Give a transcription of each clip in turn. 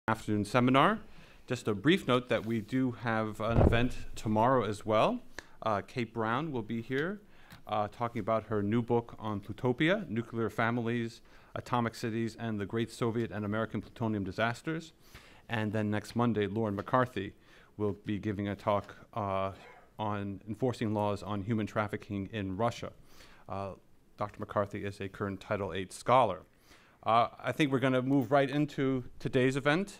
Afternoon seminar. Just a brief note that we do have an event tomorrow as well. Kate Brown will be here talking about her new book on Plutopia, Nuclear Families, Atomic Cities, and the Great Soviet and American Plutonium Disasters. And then next Monday, Lauren McCarthy will be giving a talk on enforcing laws on human trafficking in Russia. Dr. McCarthy is a current Title VIII scholar. I think we're going to move right into today's event.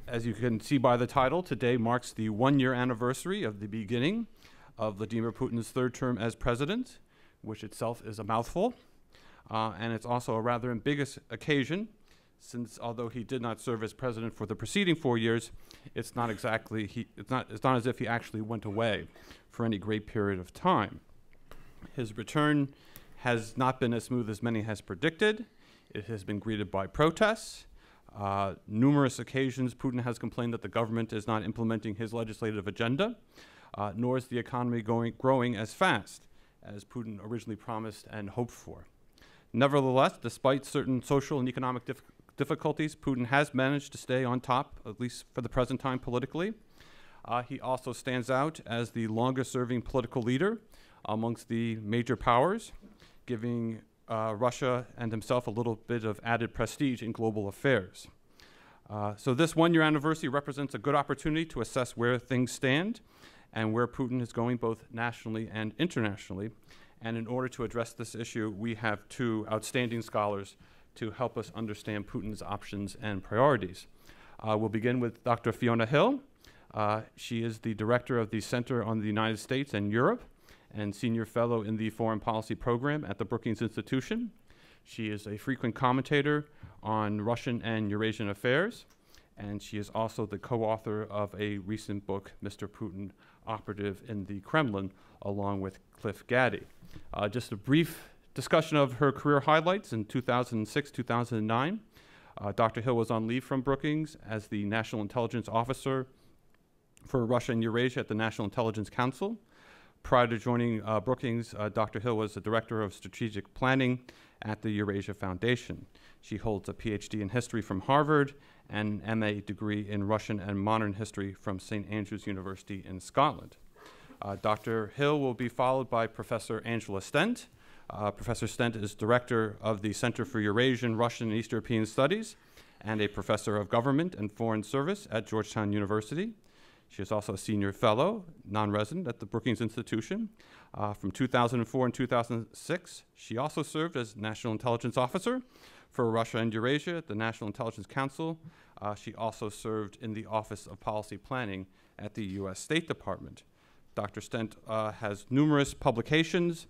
As you can see by the title, today marks the one-year anniversary of the beginning of Vladimir Putin's third term as president, which itself is a mouthful. And it's also a rather ambiguous occasion, since although he did not serve as president for the preceding 4 years, it's not as if he actually went away for any great period of time. His return has not been as smooth as many has predicted. It has been greeted by protests. Numerous occasions, Putin has complained that the government is not implementing his legislative agenda, nor is the economy growing as fast as Putin originally promised and hoped for. Nevertheless, despite certain social and economic difficulties, Putin has managed to stay on top, at least for the present time politically. He also stands out as the longest-serving political leader amongst the major powers, giving Russia and himself a little bit of added prestige in global affairs. So this one-year anniversary represents a good opportunity to assess where things stand and where Putin is going both nationally and internationally. And in order to address this issue, we have two outstanding scholars to help us understand Putin's options and priorities. We'll begin with Dr. Fiona Hill. She is the director of the Center on the United States and Europe and senior fellow in the Foreign Policy Program at the Brookings Institution. She is a frequent commentator on Russian and Eurasian affairs, and she is also the co-author of a recent book, Mr. Putin, Operative in the Kremlin, along with Cliff Gaddy. Just a brief discussion of her career highlights in 2006-2009. Dr. Hill was on leave from Brookings as the National Intelligence Officer for Russia and Eurasia at the National Intelligence Council. Prior to joining Brookings, Dr. Hill was the Director of Strategic Planning at the Eurasia Foundation. She holds a PhD in history from Harvard and an MA degree in Russian and modern history from St. Andrews University in Scotland. Dr. Hill will be followed by Professor Angela Stent. Professor Stent is Director of the Center for Eurasian, Russian, and East European Studies and a Professor of Government and Foreign Service at Georgetown University. She is also a senior fellow, non-resident, at the Brookings Institution. From 2004 and 2006, she also served as National Intelligence Officer for Russia and Eurasia at the National Intelligence Council. She also served in the Office of Policy Planning at the U.S. State Department. Dr. Stent has numerous publications,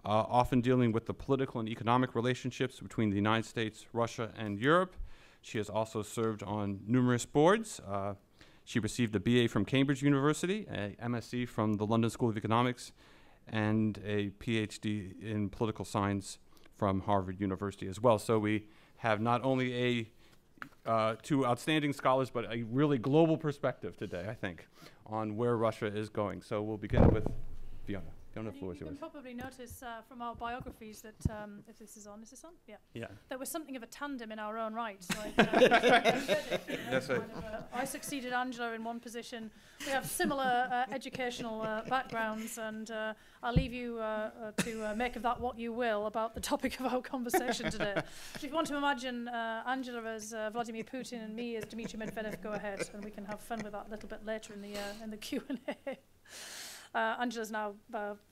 often dealing with the political and economic relationships between the United States, Russia, and Europe. She has also served on numerous boards. She received a BA from Cambridge University, a MSc from the London School of Economics, and a PhD in political science from Harvard University as well. So we have not only two outstanding scholars, but a really global perspective today, I think, on where Russia is going. So we'll begin with Fiona. Fiona, the floor is yours. You can probably notice from our biographies that, if this is on, is this on? Yeah. Yeah. There was something of a tandem in our own right. So That's right. I succeeded Angela in one position. We have similar educational backgrounds, and I'll leave you to make of that what you will about the topic of our conversation today. If you want to imagine Angela as Vladimir Putin and me as Dmitry Medvedev, go ahead, and we can have fun with that a little bit later in the Q&A. Angela's now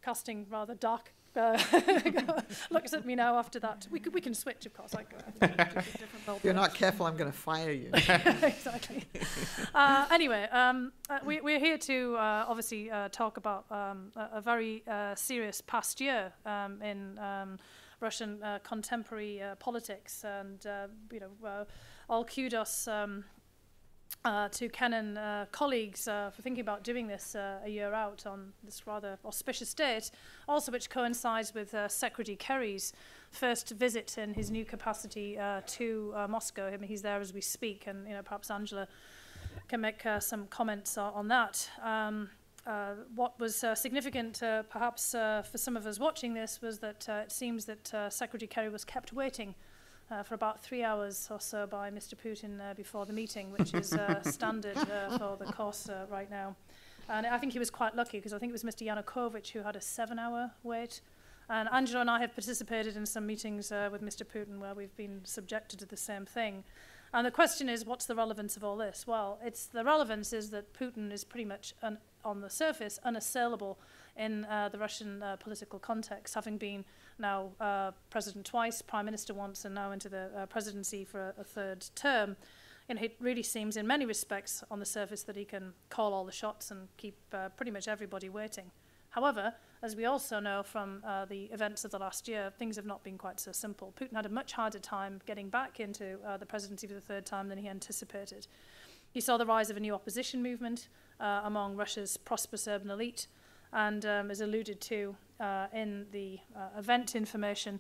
casting rather dark. Looks at me now after that. We can switch, of course. If you're not careful, I'm going to fire you. Exactly. Anyway, we're here to obviously talk about a very serious past year in Russian contemporary politics, and all kudos to Ken and colleagues for thinking about doing this a year out on this rather auspicious date, also which coincides with Secretary Kerrys' first visit in his new capacity to Moscow. I mean, he's there as we speak, and perhaps Angela can make some comments on that. What was significant, perhaps for some of us watching this, was that it seems that Secretary Kerry was kept waiting for about 3 hours or so by Mr. Putin before the meeting, which is standard for the course right now. And I think he was quite lucky, because I think it was Mr. Yanukovych who had a 7-hour wait. And Angela and I have participated in some meetings with Mr. Putin where we've been subjected to the same thing. And the question is, what's the relevance of all this? Well, the relevance is that Putin is pretty much, on the surface, unassailable in the Russian political context, having been now president twice, prime minister once, and now into the presidency for a third term. And it really seems, in many respects, on the surface, that he can call all the shots and keep pretty much everybody waiting. However, as we also know from the events of the last year, things have not been quite so simple. Putin had a much harder time getting back into the presidency for the third time than he anticipated. He saw the rise of a new opposition movement among Russia's prosperous urban elite, and as alluded to in the event information,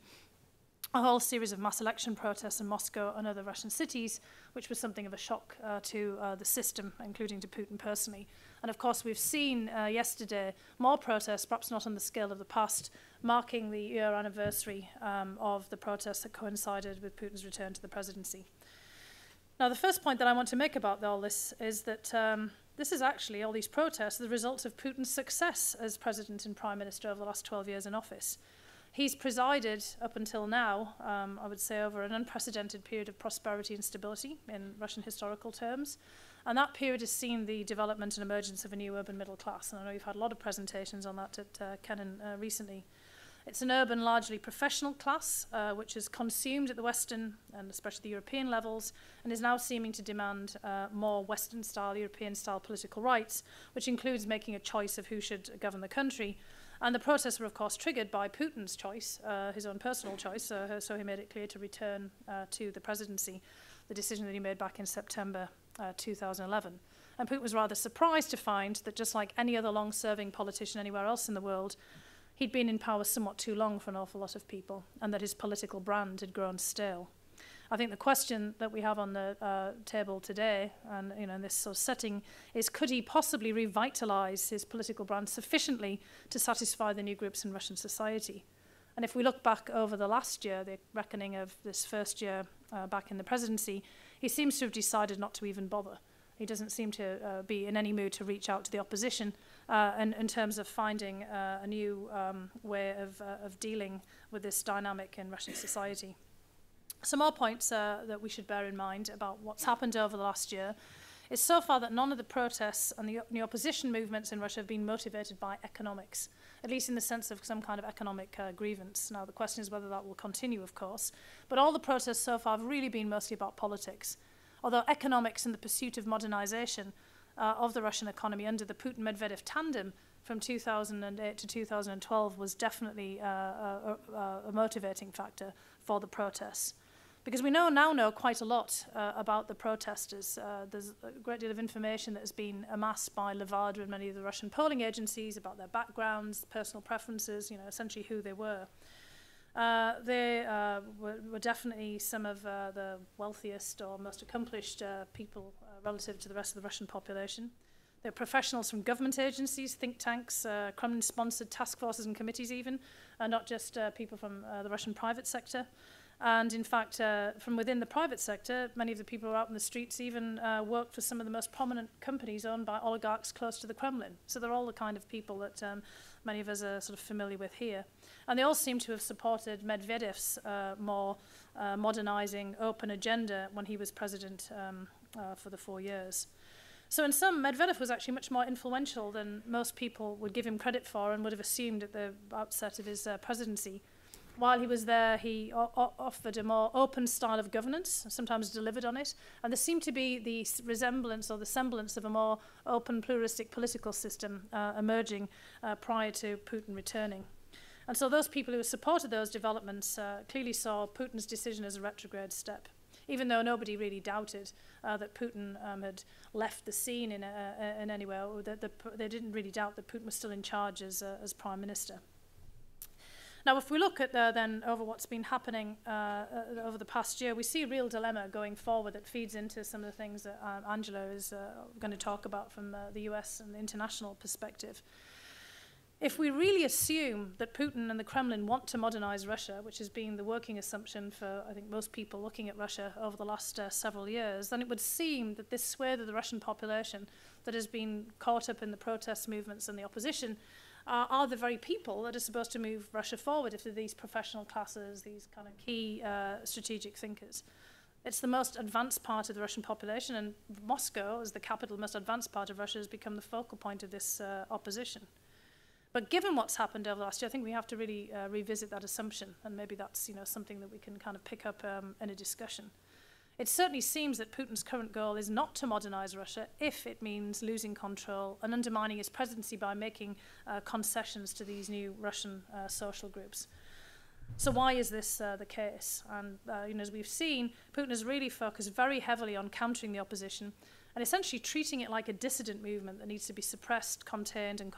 a whole series of mass election protests in Moscow and other Russian cities, which was something of a shock to the system, including to Putin personally. And of course, we've seen yesterday more protests, perhaps not on the scale of the past, marking the year anniversary of the protests that coincided with Putin's return to the presidency. Now, the first point that I want to make about all this is that this is actually, all these protests, the result of Putin's success as president and prime minister over the last 12 years in office. He's presided, up until now, I would say, over an unprecedented period of prosperity and stability in Russian historical terms. And that period has seen the development and emergence of a new urban middle class. And I know you've had a lot of presentations on that at Kennan recently. It's an urban, largely professional class, which is consumed at the Western and especially the European levels, and is now seeming to demand more Western-style, European-style political rights, which includes making a choice of who should govern the country. And the protests were, of course, triggered by Putin's choice, his own personal choice, so he made it clear to return to the presidency, the decision that he made back in September 2011. And Putin was rather surprised to find that, just like any other long-serving politician anywhere else in the world, he'd been in power somewhat too long for an awful lot of people, and that his political brand had grown stale. I think the question that we have on the table today, and in this sort of setting, is could he possibly revitalise his political brand sufficiently to satisfy the new groups in Russian society? And if we look back over the last year, the reckoning of this first year back in the presidency, he seems to have decided not to even bother. He doesn't seem to be in any mood to reach out to the opposition in terms of finding a new way of dealing with this dynamic in Russian society. Some more points that we should bear in mind about what's happened over the last year is so far that none of the protests and the opposition movements in Russia have been motivated by economics, at least in the sense of some kind of economic grievance. Now, the question is whether that will continue, of course, but all the protests so far have really been mostly about politics. Although economics and the pursuit of modernization of the Russian economy under the Putin-Medvedev tandem from 2008 to 2012 was definitely a motivating factor for the protests. Because we now know quite a lot about the protesters. There's a great deal of information that has been amassed by Levada and many of the Russian polling agencies about their backgrounds, personal preferences, essentially who they were. They were definitely some of the wealthiest or most accomplished people relative to the rest of the Russian population. They're professionals from government agencies, think tanks, Kremlin-sponsored task forces and committees even, not just people from the Russian private sector. And in fact, from within the private sector, many of the people who are out in the streets even work for some of the most prominent companies owned by oligarchs close to the Kremlin. So they're all the kind of people that many of us are sort of familiar with here. And they all seem to have supported Medvedev's more modernizing, open agenda when he was president for the 4 years. So in sum, Medvedev was actually much more influential than most people would give him credit for and would have assumed at the outset of his presidency. While he was there, he offered a more open style of governance, sometimes delivered on it, and there seemed to be the resemblance or the semblance of a more open, pluralistic political system emerging prior to Putin returning. And so those people who supported those developments clearly saw Putin's decision as a retrograde step, even though nobody really doubted that Putin had left the scene in any way, or that they didn't really doubt that Putin was still in charge as prime minister. Now, if we look at then over what's been happening over the past year, we see a real dilemma going forward that feeds into some of the things that Angela is going to talk about from the US and the international perspective. If we really assume that Putin and the Kremlin want to modernize Russia, which has been the working assumption for, I think, most people looking at Russia over the last several years, then it would seem that this swathe of the Russian population that has been caught up in the protest movements and the opposition are the very people that are supposed to move Russia forward, if they're these professional classes, these kind of key strategic thinkers. It's the most advanced part of the Russian population, and Moscow, as the capital, most advanced part of Russia, has become the focal point of this opposition. But given what's happened over the last year, I think we have to really revisit that assumption, and maybe that's something that we can kind of pick up in a discussion. It certainly seems that Putin's current goal is not to modernize Russia if it means losing control and undermining his presidency by making concessions to these new Russian social groups. So why is this the case? And as we've seen, Putin has really focused very heavily on countering the opposition and essentially treating it like a dissident movement that needs to be suppressed, contained, and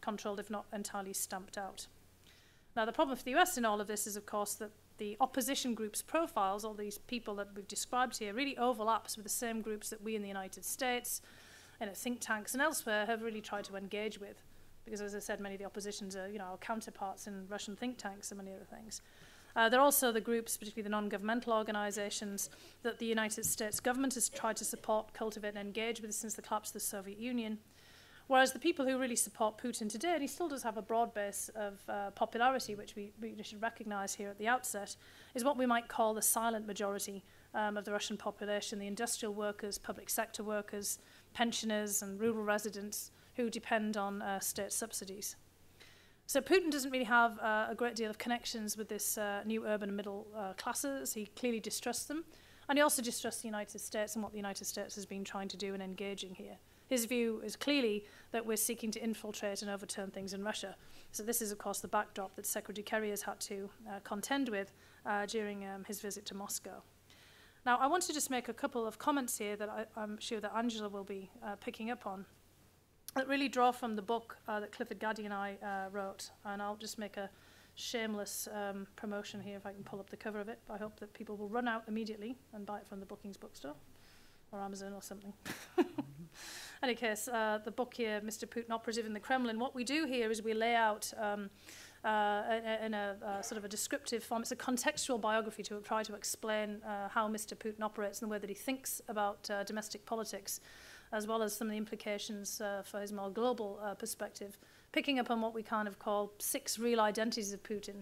controlled, if not entirely stamped out. Now, the problem for the US in all of this is, of course, that the opposition groups' profiles, all these people that we've described here, really overlaps with the same groups that we in the United States, think tanks and elsewhere, have really tried to engage with. Because, as I said, many of the oppositions are, our counterparts in Russian think tanks and many other things. There are also the groups, particularly the non-governmental organizations, that the United States government has tried to support, cultivate, and engage with since the collapse of the Soviet Union. Whereas the people who really support Putin today, and he still does have a broad base of popularity, which we should recognize here at the outset, is what we might call the silent majority of the Russian population, the industrial workers, public sector workers, pensioners, and rural residents who depend on state subsidies. So Putin doesn't really have a great deal of connections with this new urban and middle classes. He clearly distrusts them. And he also distrusts the United States and what the United States has been trying to do in engaging here. His view is clearly that we're seeking to infiltrate and overturn things in Russia. So this is, of course, the backdrop that Secretary Kerry has had to contend with during his visit to Moscow. Now, I want to just make a couple of comments here that I'm sure that Angela will be picking up on, that really draw from the book that Clifford Gaddy and I wrote. And I'll just make a shameless promotion here if I can pull up the cover of it. I hope that people will run out immediately and buy it from the Brookings bookstore or Amazon or something. In any case, the book here, Mr. Putin, Operative in the Kremlin, what we do here is we lay out in a sort of a descriptive form. It's a contextual biography to try to explain how Mr. Putin operates and the way that he thinks about domestic politics, as well as some of the implications for his more global perspective, picking up on what we kind of call 6 real identities of Putin,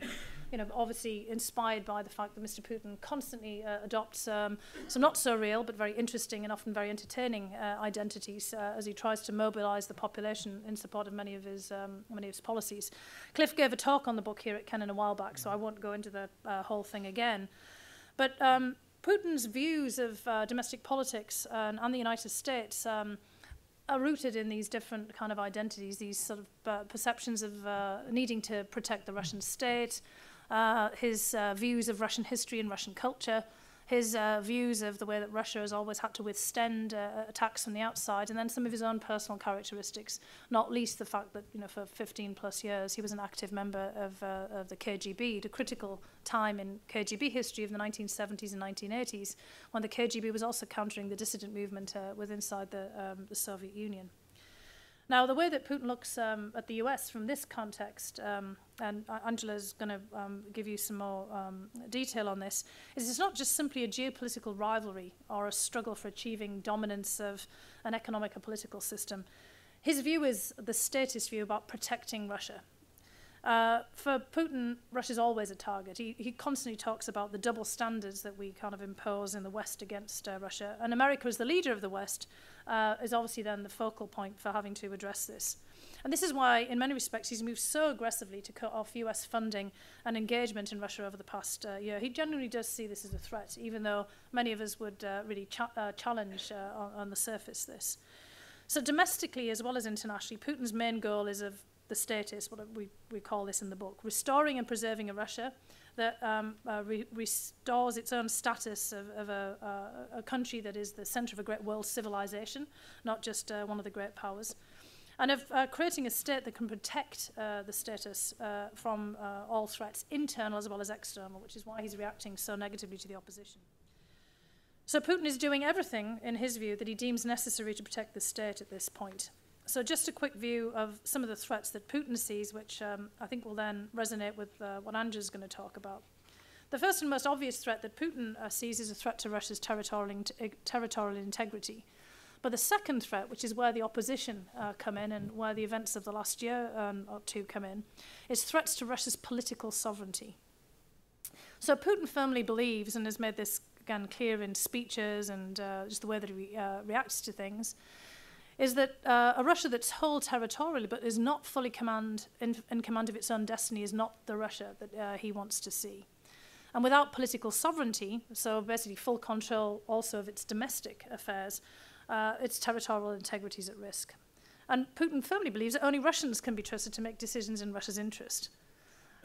obviously inspired by the fact that Mr. Putin constantly adopts some not so real but very interesting and often very entertaining identities as he tries to mobilize the population in support of many of his policies. Cliff gave a talk on the book here at Kennan a while back, so I won't go into the whole thing again. But Putin's views of domestic politics and the United States are rooted in these different kind of identities, these sort of perceptions of needing to protect the Russian state, his views of Russian history and Russian culture, his views of the way that Russia has always had to withstand attacks from the outside, and then some of his own personal characteristics, not least the fact that for 15 plus years he was an active member of the KGB, the critical time in KGB history of the 1970s and 1980s, when the KGB was also countering the dissident movement inside the Soviet Union. Now, the way that Putin looks at the US from this context, and Angela's going to give you some more detail on this, is it's not just simply a geopolitical rivalry or a struggle for achieving dominance of an economic or political system. His view is the statist view about protecting Russia. For Putin, Russia's always a target. He constantly talks about the double standards that we kind of impose in the West against Russia. And America, as the leader of the West, is obviously then the focal point for having to address this. And this is why, in many respects, he's moved so aggressively to cut off US funding and engagement in Russia over the past year. He genuinely does see this as a threat, even though many of us would really challenge on the surface this. So domestically, as well as internationally, Putin's main goal is of the status, what we call this in the book, restoring and preserving a Russia that restores its own status of a country that is the center of a great world civilization, not just one of the great powers, and of creating a state that can protect the status from all threats, internal as well as external, which is why he's reacting so negatively to the opposition. So Putin is doing everything, in his view, that he deems necessary to protect the state at this point. So just a quick view of some of the threats that Putin sees, which I think will then resonate with what Andrew's going to talk about. The first and most obvious threat that Putin sees is a threat to Russia's territorial integrity. But the second threat, which is where the opposition come in and where the events of the last year or two come in, is threats to Russia's political sovereignty. So Putin firmly believes, and has made this again clear in speeches and just the way that he reacts to things, is that a Russia that's whole territorially but is not fully in command of its own destiny is not the Russia that he wants to see. And without political sovereignty, so basically full control also of its domestic affairs, its territorial integrity is at risk. And Putin firmly believes that only Russians can be trusted to make decisions in Russia's interest.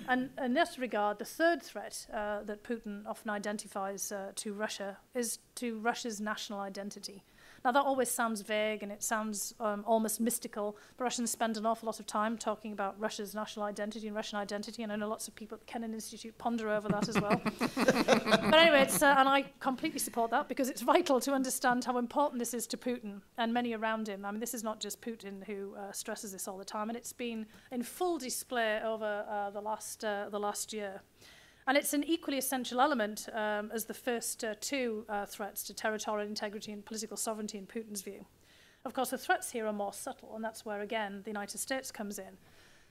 And in this regard, the third threat that Putin often identifies to Russia is to Russia's national identity. Now, that always sounds vague and it sounds almost mystical, but Russians spend an awful lot of time talking about Russia's national identity and Russian identity, and I know lots of people at the Kennan Institute ponder over that as well. But anyway, and I completely support that because it's vital to understand how important this is to Putin and many around him. I mean, this is not just Putin who stresses this all the time, and it's been in full display over the last year. And it's an equally essential element as the first two threats to territorial integrity and political sovereignty in Putin's view. Of course, the threats here are more subtle, and that's where, again, the United States comes in.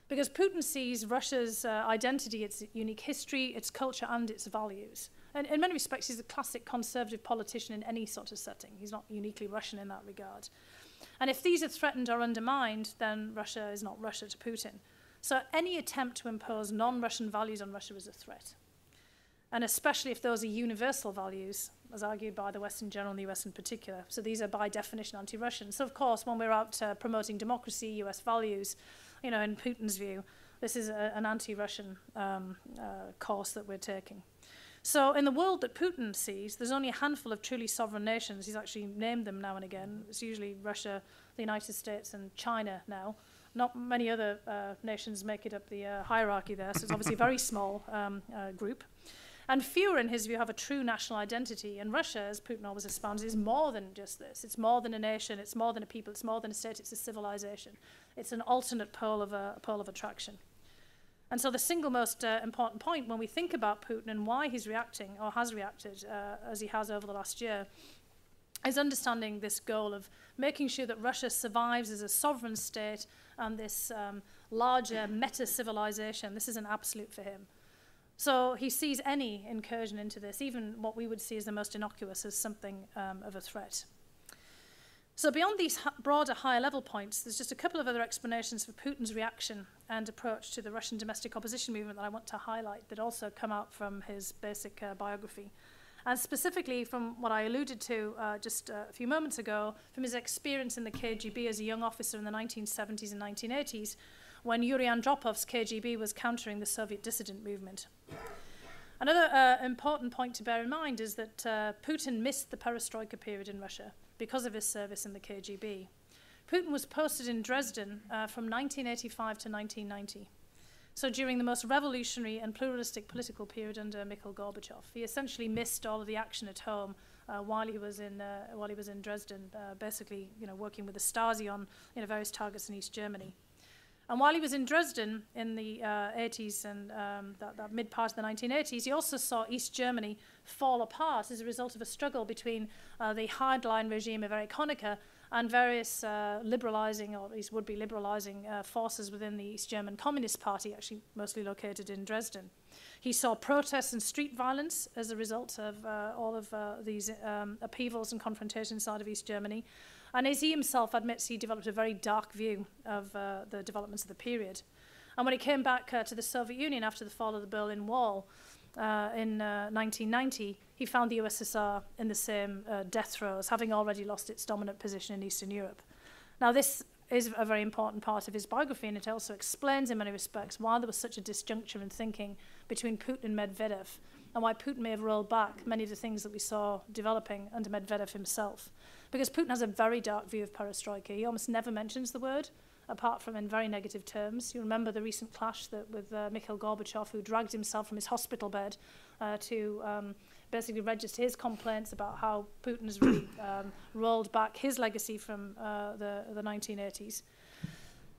Because Putin sees Russia's identity, its unique history, its culture, and its values. And in many respects, he's a classic conservative politician in any sort of setting. He's not uniquely Russian in that regard. And if these are threatened or undermined, then Russia is not Russia to Putin. So any attempt to impose non-Russian values on Russia is a threat. And especially if those are universal values, as argued by the West in general and the US in particular. So these are by definition anti-Russian. So of course, when we're out promoting democracy, US values, you know, in Putin's view, this is an anti-Russian course that we're taking. So in the world that Putin sees, there's only a handful of truly sovereign nations. He's actually named them now and again. It's usually Russia, the United States, and China now. Not many other nations make it up the hierarchy there, so it's obviously a very small group. And fewer, in his view, have a true national identity. And Russia, as Putin always expounds, is more than just this. It's more than a nation. It's more than a people. It's more than a state. It's a civilization. It's an alternate pole of attraction. And so the single most important point when we think about Putin and why he's reacting, or has reacted, as he has over the last year, is understanding this goal of making sure that Russia survives as a sovereign state and this larger meta-civilization. This is an absolute for him. So he sees any incursion into this, even what we would see as the most innocuous, as something of a threat. So beyond these broader, higher-level points, there's just a couple of other explanations for Putin's reaction and approach to the Russian domestic opposition movement that I want to highlight that also come out from his basic biography. And specifically from what I alluded to just a few moments ago, from his experience in the KGB as a young officer in the 1970s and 1980s, when Yuri Andropov's KGB was countering the Soviet dissident movement. Another important point to bear in mind is that Putin missed the Perestroika period in Russia because of his service in the KGB. Putin was posted in Dresden from 1985 to 1990. So during the most revolutionary and pluralistic political period under Mikhail Gorbachev, he essentially missed all of the action at home while he was in Dresden, basically, working with the Stasi on various targets in East Germany. And while he was in Dresden in the 80s and that mid part of the 1980s, he also saw East Germany fall apart as a result of a struggle between the hardline regime of Erich Honecker and various liberalizing, or at least would-be liberalizing forces within the East German Communist Party, actually mostly located in Dresden. He saw protests and street violence as a result of all of these upheavals and confrontations inside of East Germany. And as he himself admits, he developed a very dark view of the developments of the period. And when he came back to the Soviet Union after the fall of the Berlin Wall in 1990, he found the USSR in the same death throes, having already lost its dominant position in Eastern Europe. Now, this is a very important part of his biography, and it also explains in many respects why there was such a disjuncture in thinking between Putin and Medvedev, and why Putin may have rolled back many of the things that we saw developing under Medvedev himself. Because Putin has a very dark view of perestroika. He almost never mentions the word, apart from in very negative terms. You remember the recent clash with Mikhail Gorbachev, who dragged himself from his hospital bed to basically register his complaints about how Putin has really rolled back his legacy from the 1980s.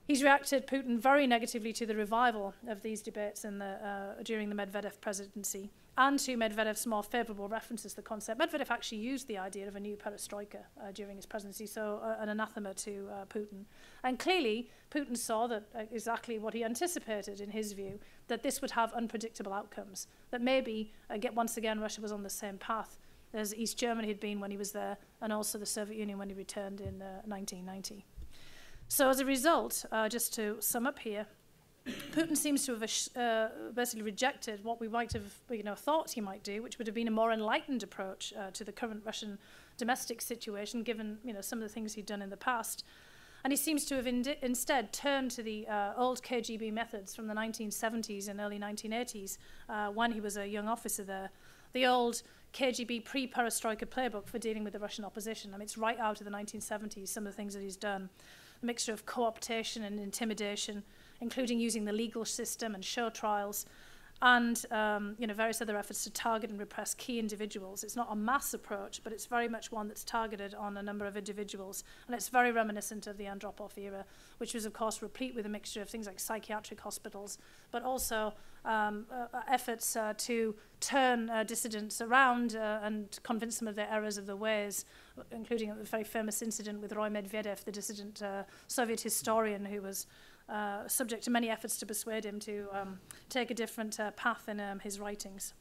He's reacted, Putin, very negatively to the revival of these debates during the Medvedev presidency and to Medvedev's more favorable references to the concept. Medvedev actually used the idea of a new Perestroika during his presidency, so an anathema to Putin. And clearly, Putin saw that exactly what he anticipated in his view, that this would have unpredictable outcomes, that maybe, once again, Russia was on the same path as East Germany had been when he was there, and also the Soviet Union when he returned in 1990. So as a result, just to sum up here, Putin seems to have basically rejected what we might have thought he might do, which would have been a more enlightened approach to the current Russian domestic situation, given some of the things he'd done in the past. And he seems to have instead turned to the old KGB methods from the 1970s and early 1980s, when he was a young officer there. The old KGB pre-Perestroika playbook for dealing with the Russian opposition. I mean, it's right out of the 1970s, some of the things that he's done. A mixture of co-optation and intimidation, including using the legal system and show trials, and various other efforts to target and repress key individuals. It's not a mass approach, but it's very much one that's targeted on a number of individuals, and it's very reminiscent of the Andropov era, which was, of course, replete with a mixture of things like psychiatric hospitals, but also efforts to turn dissidents around and convince them of their errors of their ways, including the very famous incident with Roy Medvedev, the dissident Soviet historian who was subject to many efforts to persuade him to take a different path in his writings.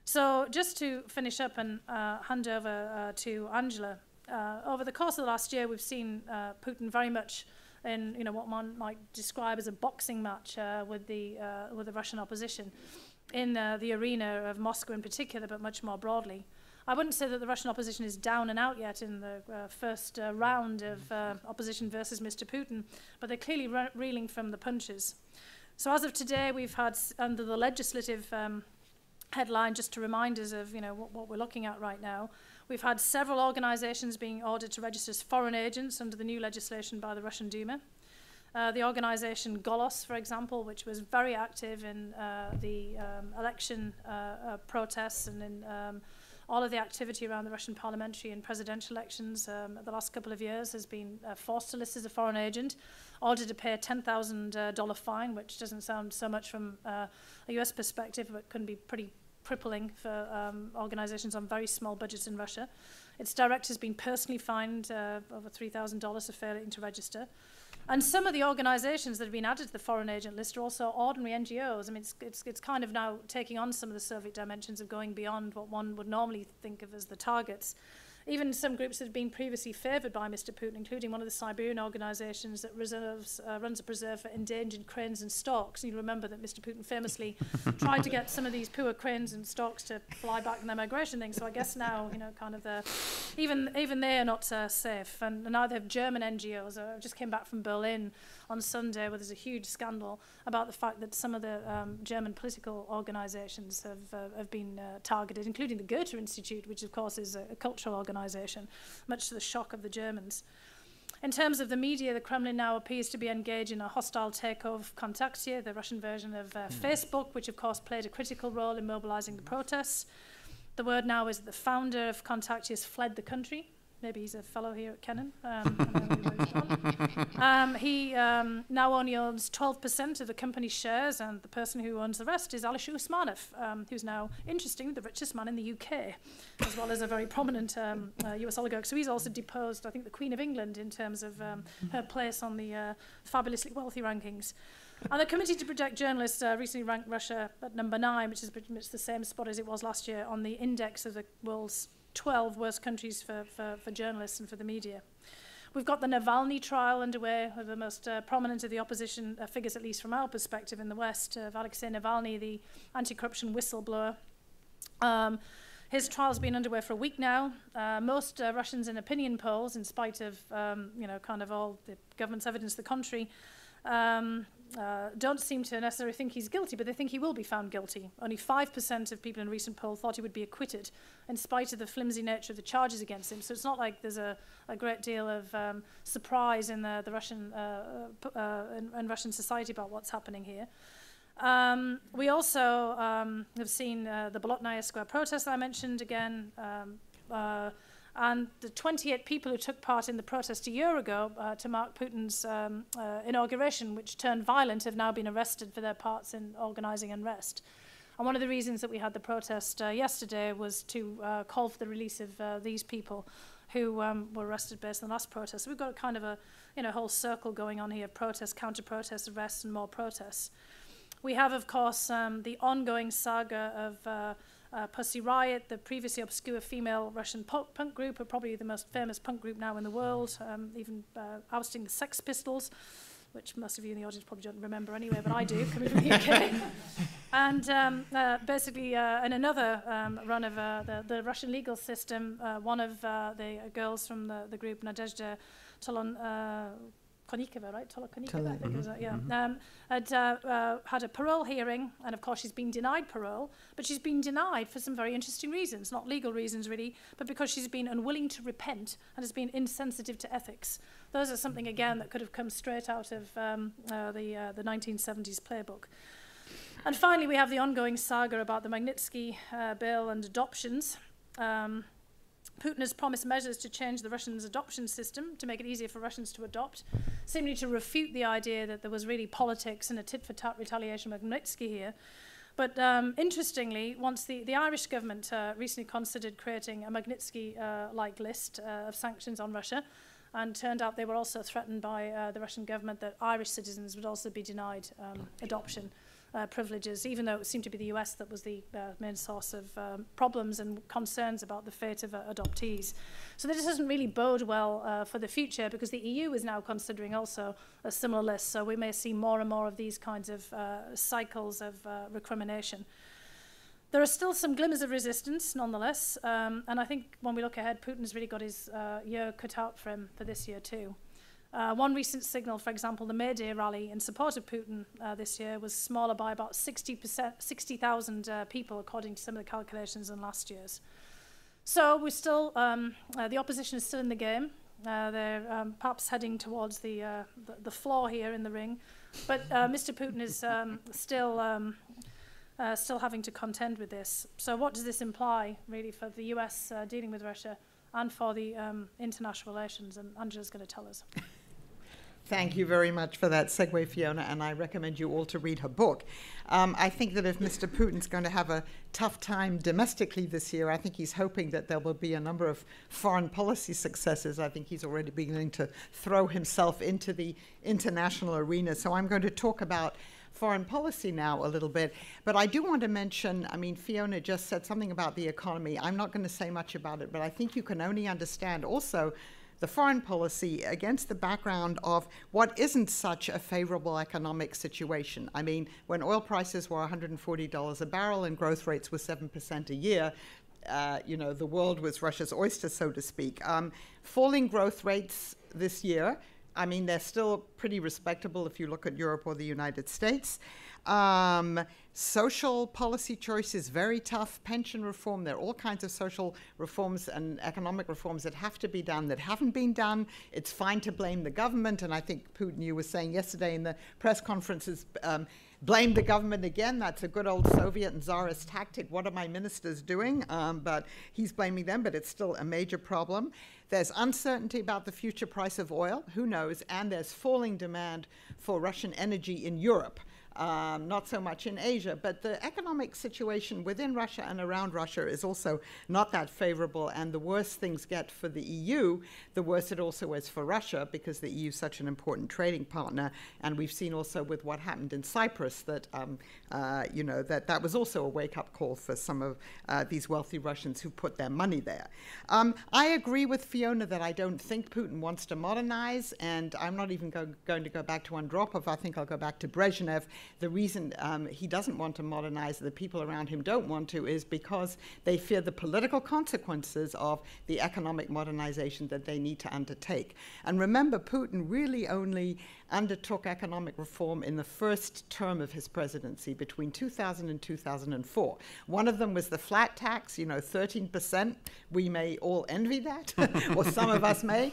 So just to finish up and hand over to Angela, over the course of the last year we've seen Putin very much in what one might describe as a boxing match with the Russian opposition in the arena of Moscow in particular, but much more broadly. I wouldn't say that the Russian opposition is down and out yet in the first round of opposition versus Mr. Putin, but they're clearly reeling from the punches. So as of today, we've had, under the legislative headline, just to remind us of what we're looking at right now, we've had several organizations being ordered to register as foreign agents under the new legislation by the Russian Duma. The organization Golos, for example, which was very active in the election protests and in all of the activity around the Russian parliamentary and presidential elections the last couple of years, has been forced to list as a foreign agent, ordered to pay a $10,000 fine, which doesn't sound so much from a US perspective, but can be pretty crippling for organizations on very small budgets in Russia. Its director has been personally fined over $3,000 for failing to register. And some of the organizations that have been added to the foreign agent list are also ordinary NGOs. I mean, it's kind of now taking on some of the Soviet dimensions of going beyond what one would normally think of as the targets. Even some groups that have been previously favoured by Mr. Putin, including one of the Siberian organisations that runs a preserve for endangered cranes and storks. You remember that Mr. Putin famously tried to get some of these poor cranes and storks to fly back in their migration thing. So I guess now, kind of even they are not safe. And now they have German NGOs. I just came back from Berlin on Sunday where there's a huge scandal about the fact that some of the German political organisations have been targeted, including the Goethe Institute, which of course is a cultural organisation, much to the shock of the Germans. In terms of the media, the Kremlin now appears to be engaged in a hostile takeover of Kontakte, the Russian version of Facebook, which of course played a critical role in mobilizing the protests. The word now is that the founder of Kontakte has fled the country. Maybe he's a fellow here at Kennan. He now only owns 12% of the company's shares, and the person who owns the rest is Alisher Usmanov, who's now, interestingly, the richest man in the UK, as well as a very prominent US oligarch. So he's also deposed, I think, the Queen of England in terms of her place on the fabulously wealthy rankings. And the Committee to Protect Journalists recently ranked Russia at number 9, which is pretty much the same spot as it was last year on the index of the world's 12 worst countries for journalists and for the media. We've got the Navalny trial underway, the most prominent of the opposition figures, at least from our perspective in the West, of Alexei Navalny, the anti-corruption whistleblower. His trial's been underway for a week now. Most Russians in opinion polls, in spite of kind of all the government's evidence to the contrary, don't seem to necessarily think he's guilty, but they think he will be found guilty. Only 5% of people in a recent poll thought he would be acquitted, in spite of the flimsy nature of the charges against him. So it's not like there's a great deal of surprise in the Russian in Russian society about what's happening here. We also have seen the Bolotnaya Square protest that I mentioned again. And the 28 people who took part in the protest a year ago to mark Putin's inauguration, which turned violent, have now been arrested for their parts in organising unrest. And one of the reasons that we had the protest yesterday was to call for the release of these people who were arrested based on the last protest. So we've got a kind of a whole circle going on here: protests, counter-protests, arrests, and more protests. We have, of course, the ongoing saga of Pussy Riot, the previously obscure female Russian punk group, probably the most famous punk group now in the world, even ousting the Sex Pistols, which most of you in the audience probably don't remember anyway, but I do, coming from the UK. And basically, in another run of the Russian legal system, one of the girls from the group, Nadezhda Konikova, right? Tolokonikova, I think it was, had a parole hearing, and of course she's been denied parole, but she's been denied for some very interesting reasons, not legal reasons really, but because she's been unwilling to repent and has been insensitive to ethics. Those are something, again, that could have come straight out of the 1970s playbook. And finally, we have the ongoing saga about the Magnitsky bill and adoptions. Putin has promised measures to change the Russians' adoption system to make it easier for Russians to adopt, seemingly to refute the idea that there was really politics and a tit-for-tat retaliation of Magnitsky here. But interestingly, once the Irish government recently considered creating a Magnitsky-like list of sanctions on Russia, and turned out they were also threatened by the Russian government that Irish citizens would also be denied adoption privileges, even though it seemed to be the US that was the main source of problems and concerns about the fate of adoptees. So this doesn't really bode well for the future, because the EU is now considering also a similar list. So we may see more and more of these kinds of cycles of recrimination. There are still some glimmers of resistance, nonetheless, and I think when we look ahead, Putin's really got his year cut out for him for this year too. One recent signal, for example, the May Day rally in support of Putin this year was smaller by about 60,000 people, according to some of the calculations, than last year's. So we're still, the opposition is still in the game. They're perhaps heading towards the floor here in the ring. But Mr. Putin is still having to contend with this. So what does this imply, really, for the US dealing with Russia and for the international relations? And Angela's going to tell us. Thank you very much for that segue, Fiona, and I recommend you all to read her book. I think that if Mr. Putin's going to have a tough time domestically this year, I think he's hoping that there will be a number of foreign policy successes. I think he's already beginning to throw himself into the international arena. So I'm going to talk about foreign policy now a little bit, but I do want to mention, I mean, Fiona just said something about the economy. I'm not going to say much about it, but I think you can only understand also the foreign policy against the background of what isn't such a favorable economic situation. I mean, when oil prices were $140 a barrel and growth rates were 7% a year, you know, the world was Russia's oyster, so to speak. Falling growth rates this year, I mean, they're still pretty respectable if you look at Europe or the United States. Social policy choices, very tough. Pension reform, there are all kinds of social reforms and economic reforms that have to be done that haven't been done. It's fine to blame the government, and I think Putin, you were saying yesterday in the press conferences, blame the government again. That's a good old Soviet and Tsarist tactic. What are my ministers doing? But he's blaming them, but it's still a major problem. There's uncertainty about the future price of oil. Who knows? And there's falling demand for Russian energy in Europe. Not so much in Asia, but the economic situation within Russia and around Russia is also not that favorable, and the worse things get for the EU, the worse it also is for Russia, because the EU is such an important trading partner, and we've seen also with what happened in Cyprus that, you know, that was also a wake-up call for some of these wealthy Russians who put their money there. I agree with Fiona that I don't think Putin wants to modernize, and I'm not even going to go back to Andropov. I think I'll go back to Brezhnev. The reason he doesn't want to modernize, the people around him don't want to, is because they fear the political consequences of the economic modernization that they need to undertake. And remember, Putin really only undertook economic reform in the first term of his presidency between 2000 and 2004. One of them was the flat tax, you know, 13%. We may all envy that, or some of us may.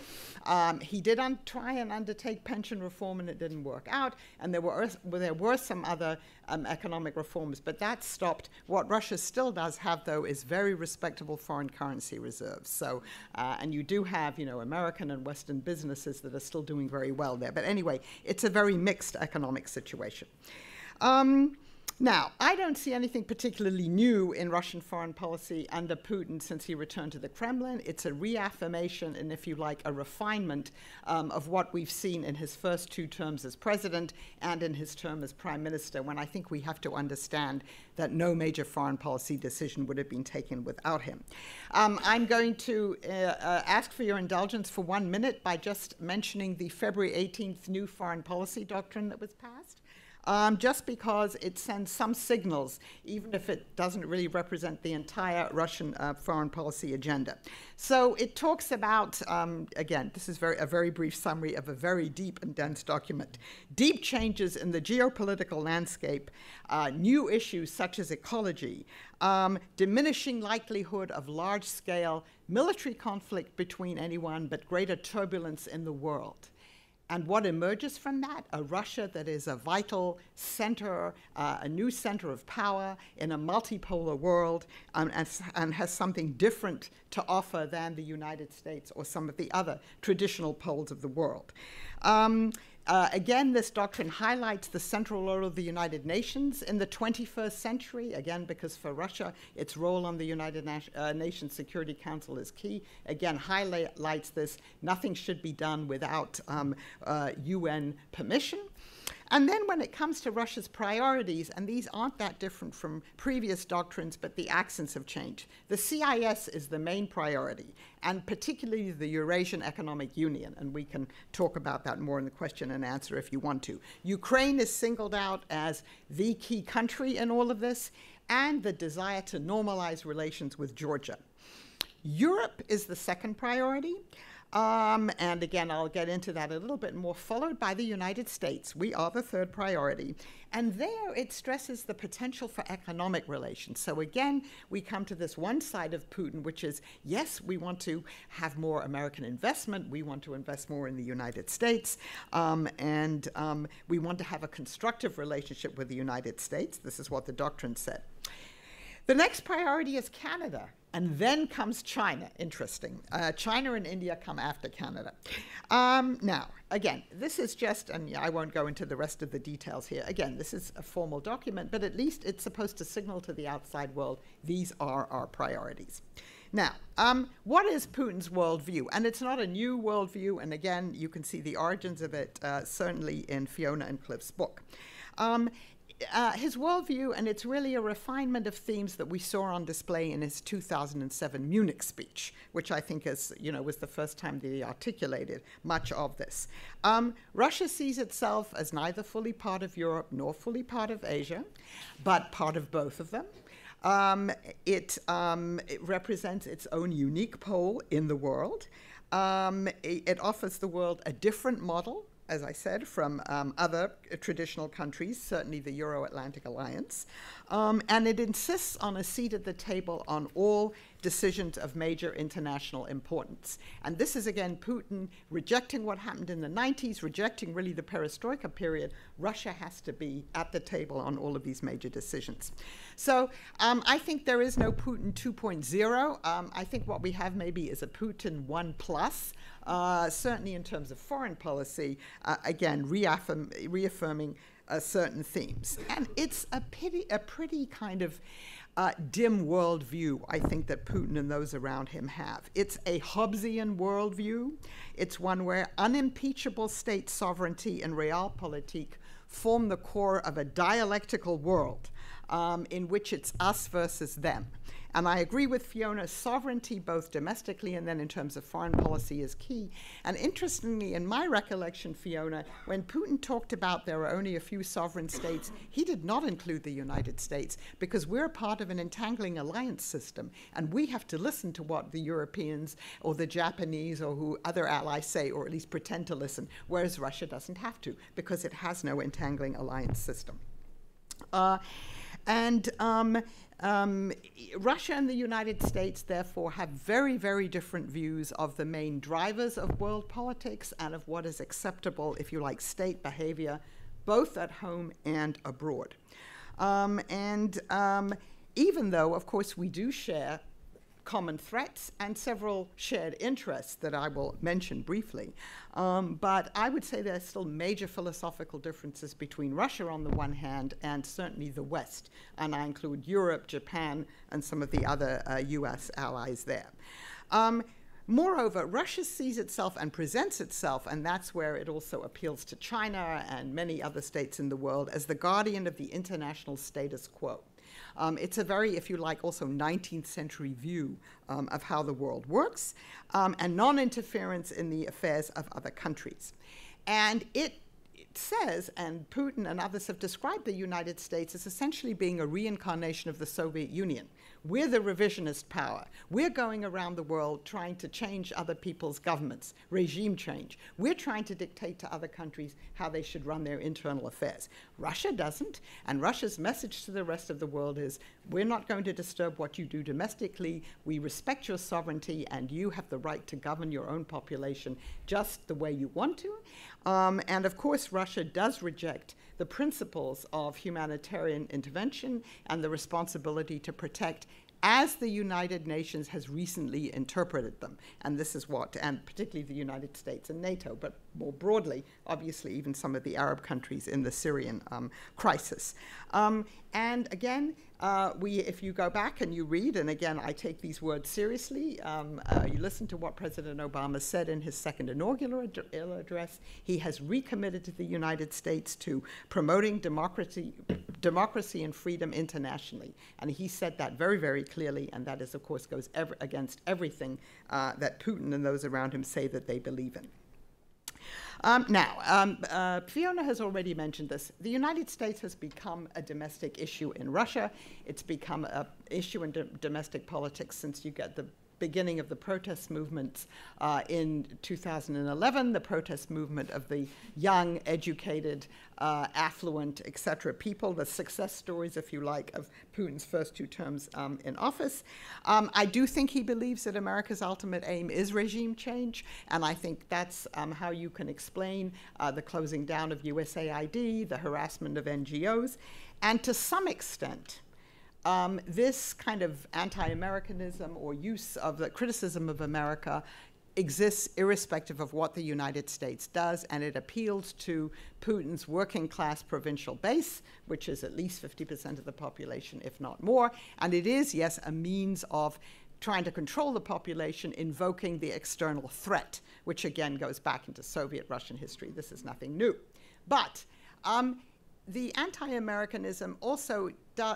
He did try and undertake pension reform, and it didn't work out. And there were some other economic reforms, but that stopped. What Russia still does have, though, is very respectable foreign currency reserves. So, and you do have, you know, American and Western businesses that are still doing very well there. But anyway, it's a very mixed economic situation. Now, I don't see anything particularly new in Russian foreign policy under Putin since he returned to the Kremlin. It's a reaffirmation and, if you like, a refinement of what we've seen in his first 2 terms as president and in his term as prime minister, when I think we have to understand that no major foreign policy decision would have been taken without him. I'm going to ask for your indulgence for 1 minute by just mentioning the February 18th new foreign policy doctrine that was passed. Just because it sends some signals, even if it doesn't really represent the entire Russian foreign policy agenda. So it talks about, again, this is a very brief summary of a very deep and dense document. Deep changes in the geopolitical landscape, new issues such as ecology, diminishing likelihood of large-scale military conflict between anyone, but greater turbulence in the world. And what emerges from that? A Russia that is a vital center, a new center of power in a multipolar world, and has something different to offer than the United States or some of the other traditional poles of the world. Again, this doctrine highlights the central role of the United Nations in the 21st century, again, because for Russia, its role on the United Nations Security Council is key. Again, highlights this. Nothing should be done without UN permission. And then when it comes to Russia's priorities, and these aren't that different from previous doctrines, but the accents have changed. The CIS is the main priority, and particularly the Eurasian Economic Union, and we can talk about that more in the question and answer if you want to. Ukraine is singled out as the key country in all of this, and the desire to normalize relations with Georgia. Europe is the second priority. And again, I'll get into that a little bit more, followed by the United States. We are the third priority. And there it stresses the potential for economic relations. So again, we come to this one side of Putin, which is, yes, we want to have more American investment. We want to invest more in the United States. And we want to have a constructive relationship with the United States. This is what the doctrine said. The next priority is Canada. And then comes China. Interesting. China and India come after Canada. Now, again, this is just, and I won't go into the rest of the details here. Again, this is a formal document, but at least it's supposed to signal to the outside world, these are our priorities. Now, what is Putin's worldview? And it's not a new worldview, and again, you can see the origins of it certainly in Fiona and Cliff's book. His worldview, and it's really a refinement of themes that we saw on display in his 2007 Munich speech, which I think is, was the first time that he articulated much of this. Russia sees itself as neither fully part of Europe nor fully part of Asia, but part of both of them. It represents its own unique pole in the world. It offers the world a different model, as I said, from other traditional countries, certainly the Euro-Atlantic Alliance. And it insists on a seat at the table on all decisions of major international importance. And this is, again, Putin rejecting what happened in the 90s, rejecting really the Perestroika period. Russia has to be at the table on all of these major decisions. So I think there is no Putin 2.0. I think what we have maybe is a Putin 1+, certainly in terms of foreign policy, again, reaffirming certain themes. And it's a pretty kind of dim worldview, I think, that Putin and those around him have. It's a Hobbesian worldview. It's one where unimpeachable state sovereignty and realpolitik form the core of a dialectical world in which it's us versus them. And I agree with Fiona, sovereignty, both domestically and then in terms of foreign policy, is key. And interestingly, in my recollection, Fiona, when Putin talked about there are only a few sovereign states, he did not include the United States, because we're part of an entangling alliance system, and we have to listen to what the Europeans or the Japanese or who other allies say, or at least pretend to listen, whereas Russia doesn't have to, because it has no entangling alliance system. Russia and the United States, therefore, have very, very different views of the main drivers of world politics and of what is acceptable, if you like, state behavior, both at home and abroad. Even though, of course, we do share common threats and several shared interests that I will mention briefly. But I would say there are still major philosophical differences between Russia on the one hand and certainly the West, and I include Europe, Japan, and some of the other US allies there. Moreover, Russia sees itself and presents itself, and that's where it also appeals to China and many other states in the world, as the guardian of the international status quo. It's a very, if you like, also 19th century view of how the world works, and non-interference in the affairs of other countries. And it says, and Putin and others have described the United States as essentially being a reincarnation of the Soviet Union. We're the revisionist power. We're going around the world trying to change other people's governments, regime change. We're trying to dictate to other countries how they should run their internal affairs. Russia doesn't, and Russia's message to the rest of the world is, we're not going to disturb what you do domestically. We respect your sovereignty, and you have the right to govern your own population just the way you want to. And of course, Russia does reject the principles of humanitarian intervention and the responsibility to protect as the United Nations has recently interpreted them. And this is what, and particularly the United States and NATO, but more broadly, obviously, even some of the Arab countries in the Syrian crisis. And again, if you go back and you read, and again, I take these words seriously, you listen to what President Obama said in his second inaugural address. He has recommitted to the United States to promoting democracy and freedom internationally. And he said that very, very clearly, and that is, of course, goes against everything that Putin and those around him say that they believe in. Fiona has already mentioned this. The United States has become a domestic issue in Russia. It's become an issue in domestic politics since you get the beginning of the protest movements in 2011, the protest movement of the young, educated, affluent, etc. people, the success stories, if you like, of Putin's first 2 terms in office. I do think he believes that America's ultimate aim is regime change, and I think that's how you can explain the closing down of USAID, the harassment of NGOs, and to some extent, this kind of anti-Americanism or use of the criticism of America exists irrespective of what the United States does, and it appeals to Putin's working class provincial base, which is at least 50% of the population, if not more. And it is, yes, a means of trying to control the population, invoking the external threat, which again goes back into Soviet Russian history. This is nothing new. But the anti-Americanism also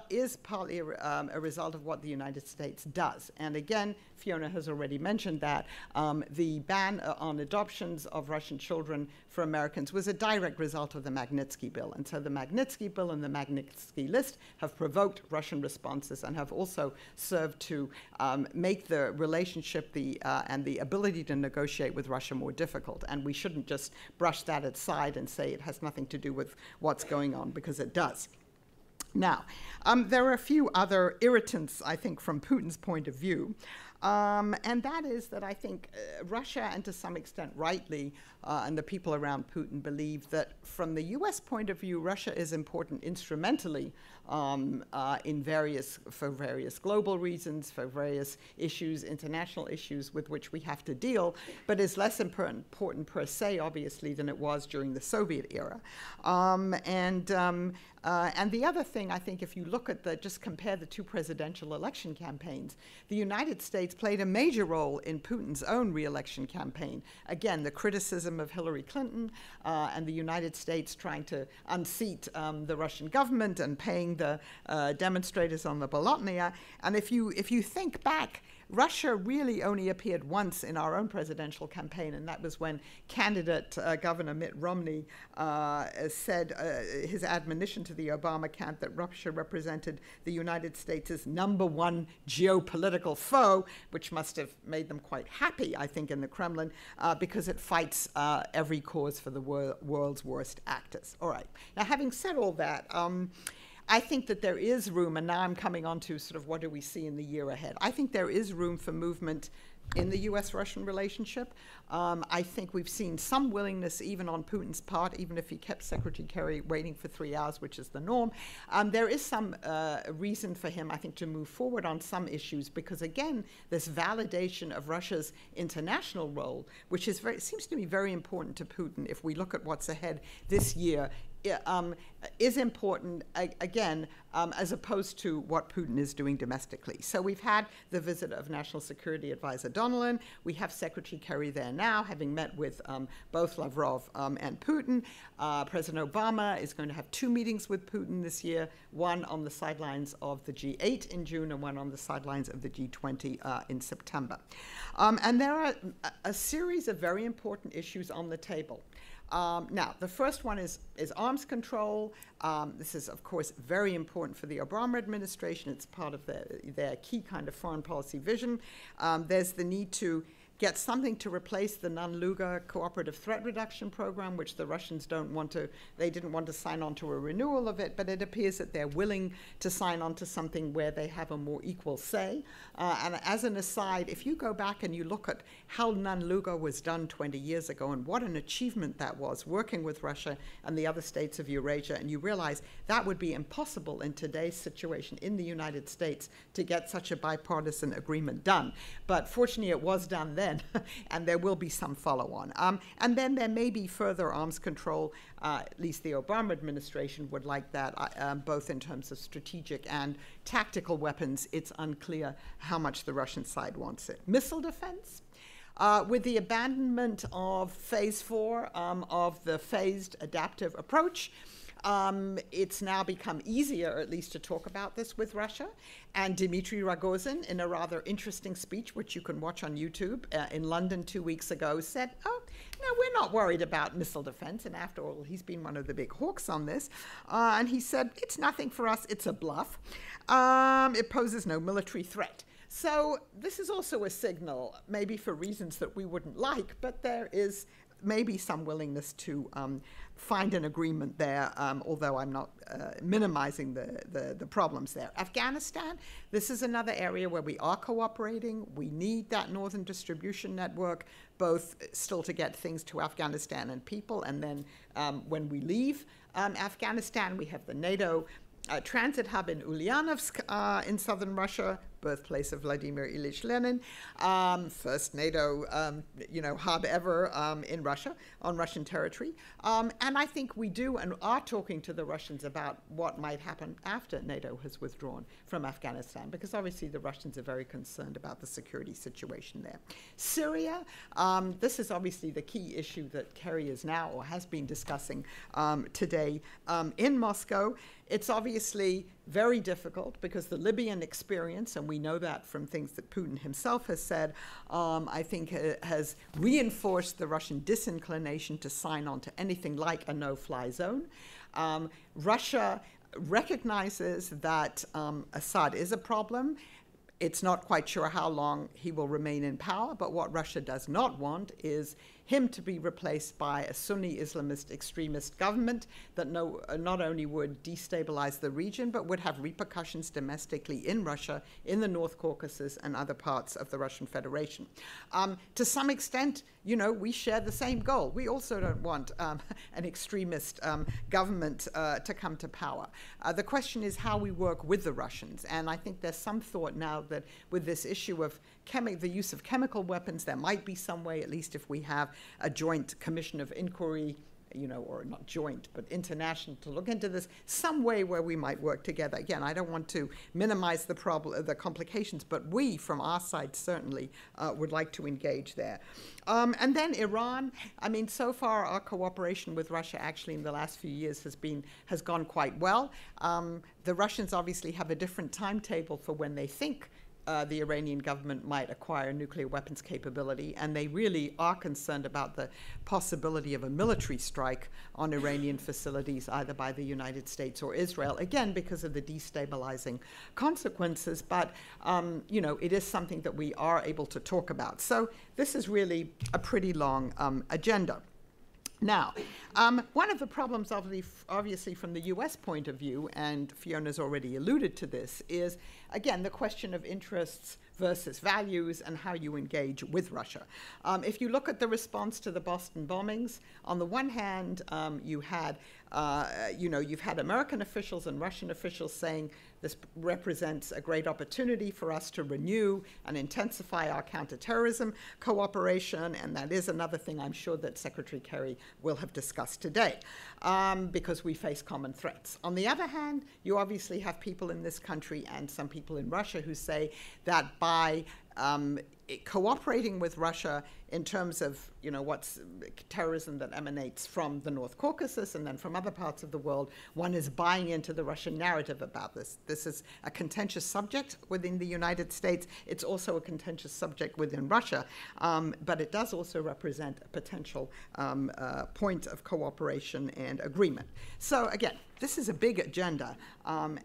is partly a result of what the United States does. And again, Fiona has already mentioned that the ban on adoptions of Russian children for Americans was a direct result of the Magnitsky Bill. And so the Magnitsky Bill and the Magnitsky List have provoked Russian responses and have also served to make the relationship and the ability to negotiate with Russia more difficult. And we shouldn't just brush that aside and say it has nothing to do with what's going on, because it does. Now, there are a few other irritants, I think, from Putin's point of view. And that is that I think Russia, and to some extent rightly, and the people around Putin believe that from the US point of view, Russia is important instrumentally for various global reasons, for various issues, international issues with which we have to deal, but is less important per se, obviously, than it was during the Soviet era. And the other thing, I think, if you look at just compare the 2 presidential election campaigns, the United States played a major role in Putin's own re-election campaign. Again, the criticism of Hillary Clinton and the United States trying to unseat the Russian government and paying the demonstrators on the Bolotnaya. And if you think back, Russia really only appeared once in our own presidential campaign, and that was when candidate Governor Mitt Romney said his admonition to the Obama camp that Russia represented the United States' #1 geopolitical foe, which must have made them quite happy, I think, in the Kremlin, because it fights every cause for the world's worst actors. All right. Now, having said all that, I think that there is room, and now I'm coming on to sort of what do we see in the year ahead. I think there is room for movement in the U.S.-Russian relationship. I think we've seen some willingness even on Putin's part, even if he kept Secretary Kerry waiting for 3 hours, which is the norm. There is some reason for him, I think, to move forward on some issues because, again, this validation of Russia's international role, which is seems to be very important to Putin if we look at what's ahead this year, is important, again, as opposed to what Putin is doing domestically. So we've had the visit of National Security Advisor Donilon. We have Secretary Kerry there now, having met with both Lavrov and Putin. President Obama is going to have 2 meetings with Putin this year, one on the sidelines of the G8 in June and one on the sidelines of the G20 in September. And there are a series of very important issues on the table. Now, the first one is arms control. This is, of course, very important for the Obama administration. It's part of their key kind of foreign policy vision. There's the need to get something to replace the non-Luga cooperative threat reduction program, which the Russians didn't want to sign on to a renewal of it, but it appears that they're willing to sign on to something where they have a more equal say. And as an aside, if you go back and you look at how non-Luga was done 20 years ago and what an achievement that was, working with Russia and the other states of Eurasia, and you realize that would be impossible in today's situation in the United States to get such a bipartisan agreement done. But fortunately, it was done then. And there will be some follow-on. And then there may be further arms control. At least the Obama administration would like that, both in terms of strategic and tactical weapons. It's unclear how much the Russian side wants it. Missile defense. With the abandonment of phase 4 of the phased adaptive approach, it's now become easier, at least, to talk about this with Russia. And Dmitry Rogozin, in a rather interesting speech, which you can watch on YouTube, in London 2 weeks ago, said, oh, no, we're not worried about missile defense. And after all, he's been one of the big hawks on this. And he said, it's nothing for us. It's a bluff. It poses no military threat. So this is also a signal, maybe for reasons that we wouldn't like, but there is maybe some willingness to find an agreement there, although I'm not minimizing the problems there. Afghanistan, this is another area where we are cooperating. We need that northern distribution network, both still to get things to Afghanistan and people, and then when we leave Afghanistan, we have the NATO transit hub in Ulyanovsk in southern Russia, birthplace of Vladimir Ilyich Lenin, first NATO, hub ever in Russia, on Russian territory. And I think we do and are talking to the Russians about what might happen after NATO has withdrawn from Afghanistan, because obviously the Russians are very concerned about the security situation there. Syria, this is obviously the key issue that Kerry is now or has been discussing today in Moscow. It's obviously very difficult because the Libyan experience, and we know that from things that Putin himself has said, I think has reinforced the Russian disinclination to sign on to anything like a no-fly zone. Russia recognizes that Assad is a problem. It's not quite sure how long he will remain in power, but what Russia does not want is him to be replaced by a Sunni Islamist extremist government that not only would destabilize the region, but would have repercussions domestically in Russia, in the North Caucasus, and other parts of the Russian Federation. To some extent, we share the same goal. We also don't want an extremist government to come to power. The question is how we work with the Russians. And I think there's some thought now that with this issue of the use of chemical weapons, there might be some way, at least if we have a joint commission of inquiry, or not joint, but international, to look into this, some way where we might work together. Again, I don't want to minimize the complications, but we, from our side, certainly would like to engage there. And then Iran, so far our cooperation with Russia actually in the last few years has gone quite well. The Russians obviously have a different timetable for when they think the Iranian government might acquire nuclear weapons capability, and they really are concerned about the possibility of a military strike on Iranian facilities, either by the United States or Israel, again, because of the destabilizing consequences. But, it is something that we are able to talk about. So this is really a pretty long agenda. Now, one of the problems, obviously, from the U.S. point of view, and Fiona's already alluded to this, is, again, the question of interests versus values and how you engage with Russia. If you look at the response to the Boston bombings, on the one hand, you've had American officials and Russian officials saying this represents a great opportunity for us to renew and intensify our counterterrorism cooperation, and that is another thing I'm sure that Secretary Kerry will have discussed today, because we face common threats. On the other hand, you obviously have people in this country and some people in Russia who say that by cooperating with Russia in terms of, what's terrorism that emanates from the North Caucasus and then from other parts of the world, one is buying into the Russian narrative about this. This is a contentious subject within the United States. It's also a contentious subject within Russia, but it does also represent a potential point of cooperation and agreement. So again, this is a big agenda, so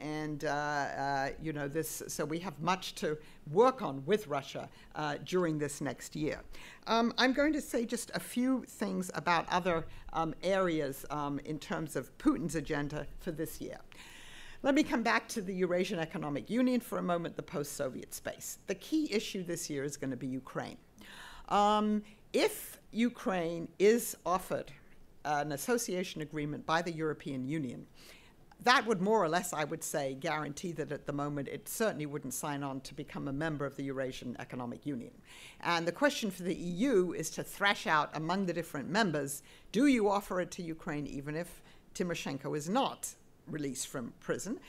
we have much to work on with Russia during this next year. I'm going to say just a few things about other areas in terms of Putin's agenda for this year. Let me come back to the Eurasian Economic Union for a moment, the post-Soviet space. The key issue this year is going to be Ukraine. If Ukraine is offered an association agreement by the European Union, that would more or less, I would say, guarantee that at the moment it certainly wouldn't sign on to become a member of the Eurasian Economic Union. And the question for the EU is to thrash out among the different members, do you offer it to Ukraine even if Tymoshenko is not released from prison,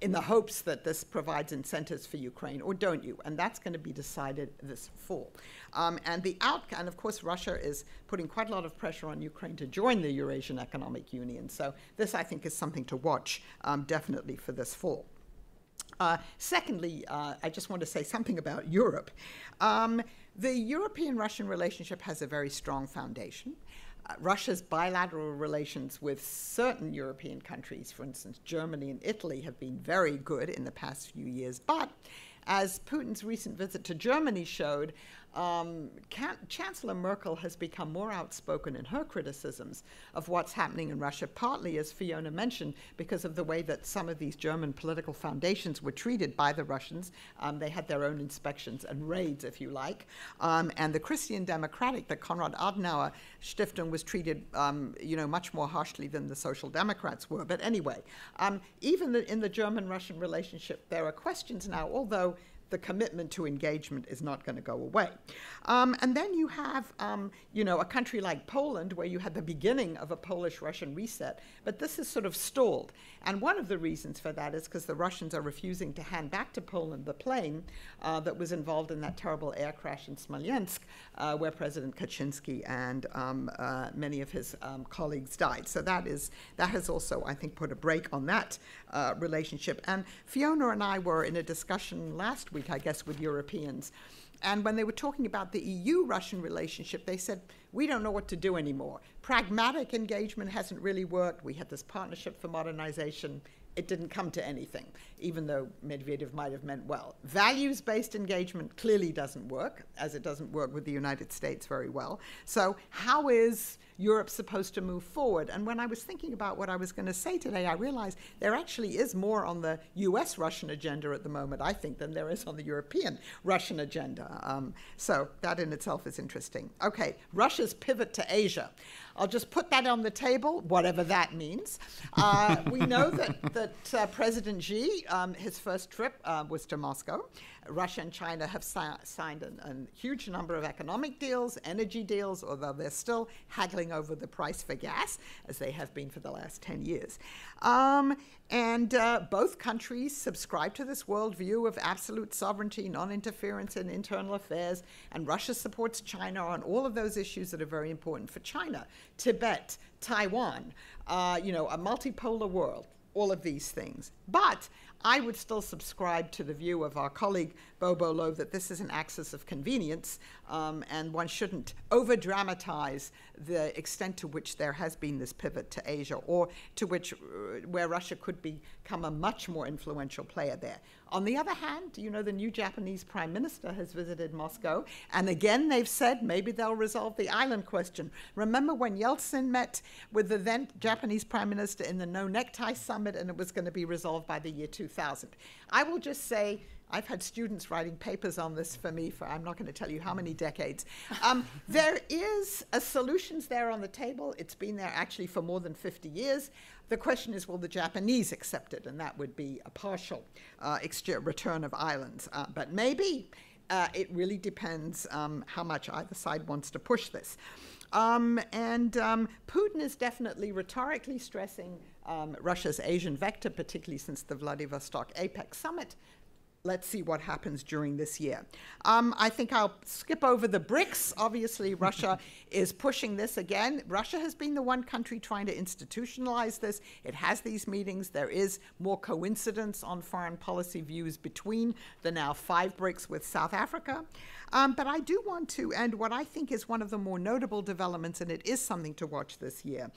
in the hopes that this provides incentives for Ukraine, or don't you? And that's going to be decided this fall. And of course, Russia is putting quite a lot of pressure on Ukraine to join the Eurasian Economic Union. So this, I think, is something to watch definitely for this fall. Secondly, I just want to say something about Europe. The European-Russian relationship has a very strong foundation. Russia's bilateral relations with certain European countries, for instance, Germany and Italy, have been very good in the past few years. But as Putin's recent visit to Germany showed, Chancellor Merkel has become more outspoken in her criticisms of what's happening in Russia, partly, as Fiona mentioned, because of the way that some of these German political foundations were treated by the Russians. They had their own inspections and raids, if you like. And the Christian Democratic, the Konrad Adenauer Stiftung, was treated much more harshly than the Social Democrats were. But anyway, even in the German-Russian relationship, there are questions now, although the commitment to engagement is not going to go away. And then you have, a country like Poland, where you had the beginning of a Polish-Russian reset, but this is sort of stalled. And one of the reasons for that is because the Russians are refusing to hand back to Poland the plane that was involved in that terrible air crash in Smolensk, where President Kaczynski and many of his colleagues died. So that has also, I think, put a brake on that relationship. And Fiona and I were in a discussion last week, I guess, with Europeans. And when they were talking about the EU-Russian relationship, they said, we don't know what to do anymore. Pragmatic engagement hasn't really worked. We had this partnership for modernization. It didn't come to anything, even though Medvedev might have meant well. Values-based engagement clearly doesn't work, as it doesn't work with the United States very well. So how is Europe supposed to move forward? And when I was thinking about what I was going to say today, I realized there actually is more on the US-Russian agenda at the moment, I think, than there is on the European-Russian agenda. So that in itself is interesting. Okay, Russia's pivot to Asia. I'll just put that on the table, whatever that means. We know that President Xi, his first trip was to Moscow. Russia and China have signed a huge number of economic deals, energy deals, although they're still haggling over the price for gas, as they have been for the last 10 years. And both countries subscribe to this worldview of absolute sovereignty, non-interference in internal affairs, and Russia supports China on all of those issues that are very important for China. Tibet, Taiwan, a multipolar world, all of these things. But I would still subscribe to the view of our colleague Bobo Lo that this is an axis of convenience, and one shouldn't over-dramatize the extent to which there has been this pivot to Asia, or to which where Russia could become a much more influential player there. On the other hand, you know, the new Japanese prime minister has visited Moscow, and again they've said maybe they'll resolve the island question. Remember when Yeltsin met with the then Japanese prime minister in the No Necktie Summit, and it was going to be resolved by the year 2000. I will just say, I've had students writing papers on this for me for I'm not going to tell you how many decades. There is solutions there on the table. It's been there actually for more than 50 years. The question is, will the Japanese accept it? And that would be a partial return of islands. But maybe it really depends how much either side wants to push this. Putin is definitely rhetorically stressing Russia's Asian vector, particularly since the Vladivostok APEC summit. Let's see what happens during this year. I think I'll skip over the BRICS. Obviously, Russia is pushing this again. Russia has been the one country trying to institutionalize this. It has these meetings. There is more coincidence on foreign policy views between the now 5 BRICS with South Africa. But I do want to end what I think is one of the more notable developments, and it is something to watch this year.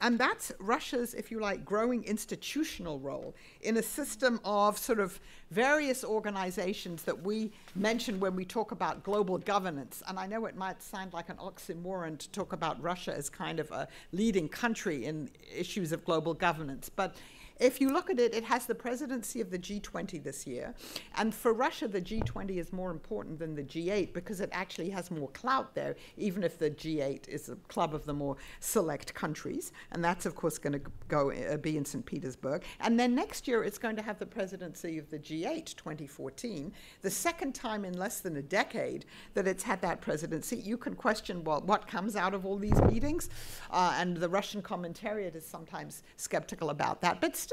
And that's Russia's, if you like, growing institutional role in a system of sort of various organizations that we mention when we talk about global governance. And I know it might sound like an oxymoron to talk about Russia as kind of a leading country in issues of global governance, but if you look at it, it has the presidency of the G20 this year. And for Russia, the G20 is more important than the G8 because it actually has more clout there, even if the G8 is a club of the more select countries. And that's, of course, going to be in St. Petersburg. And then next year, it's going to have the presidency of the G8, 2014, the second time in less than a decade that it's had that presidency. You can question, well, what comes out of all these meetings? And the Russian commentariat is sometimes skeptical about that. But still,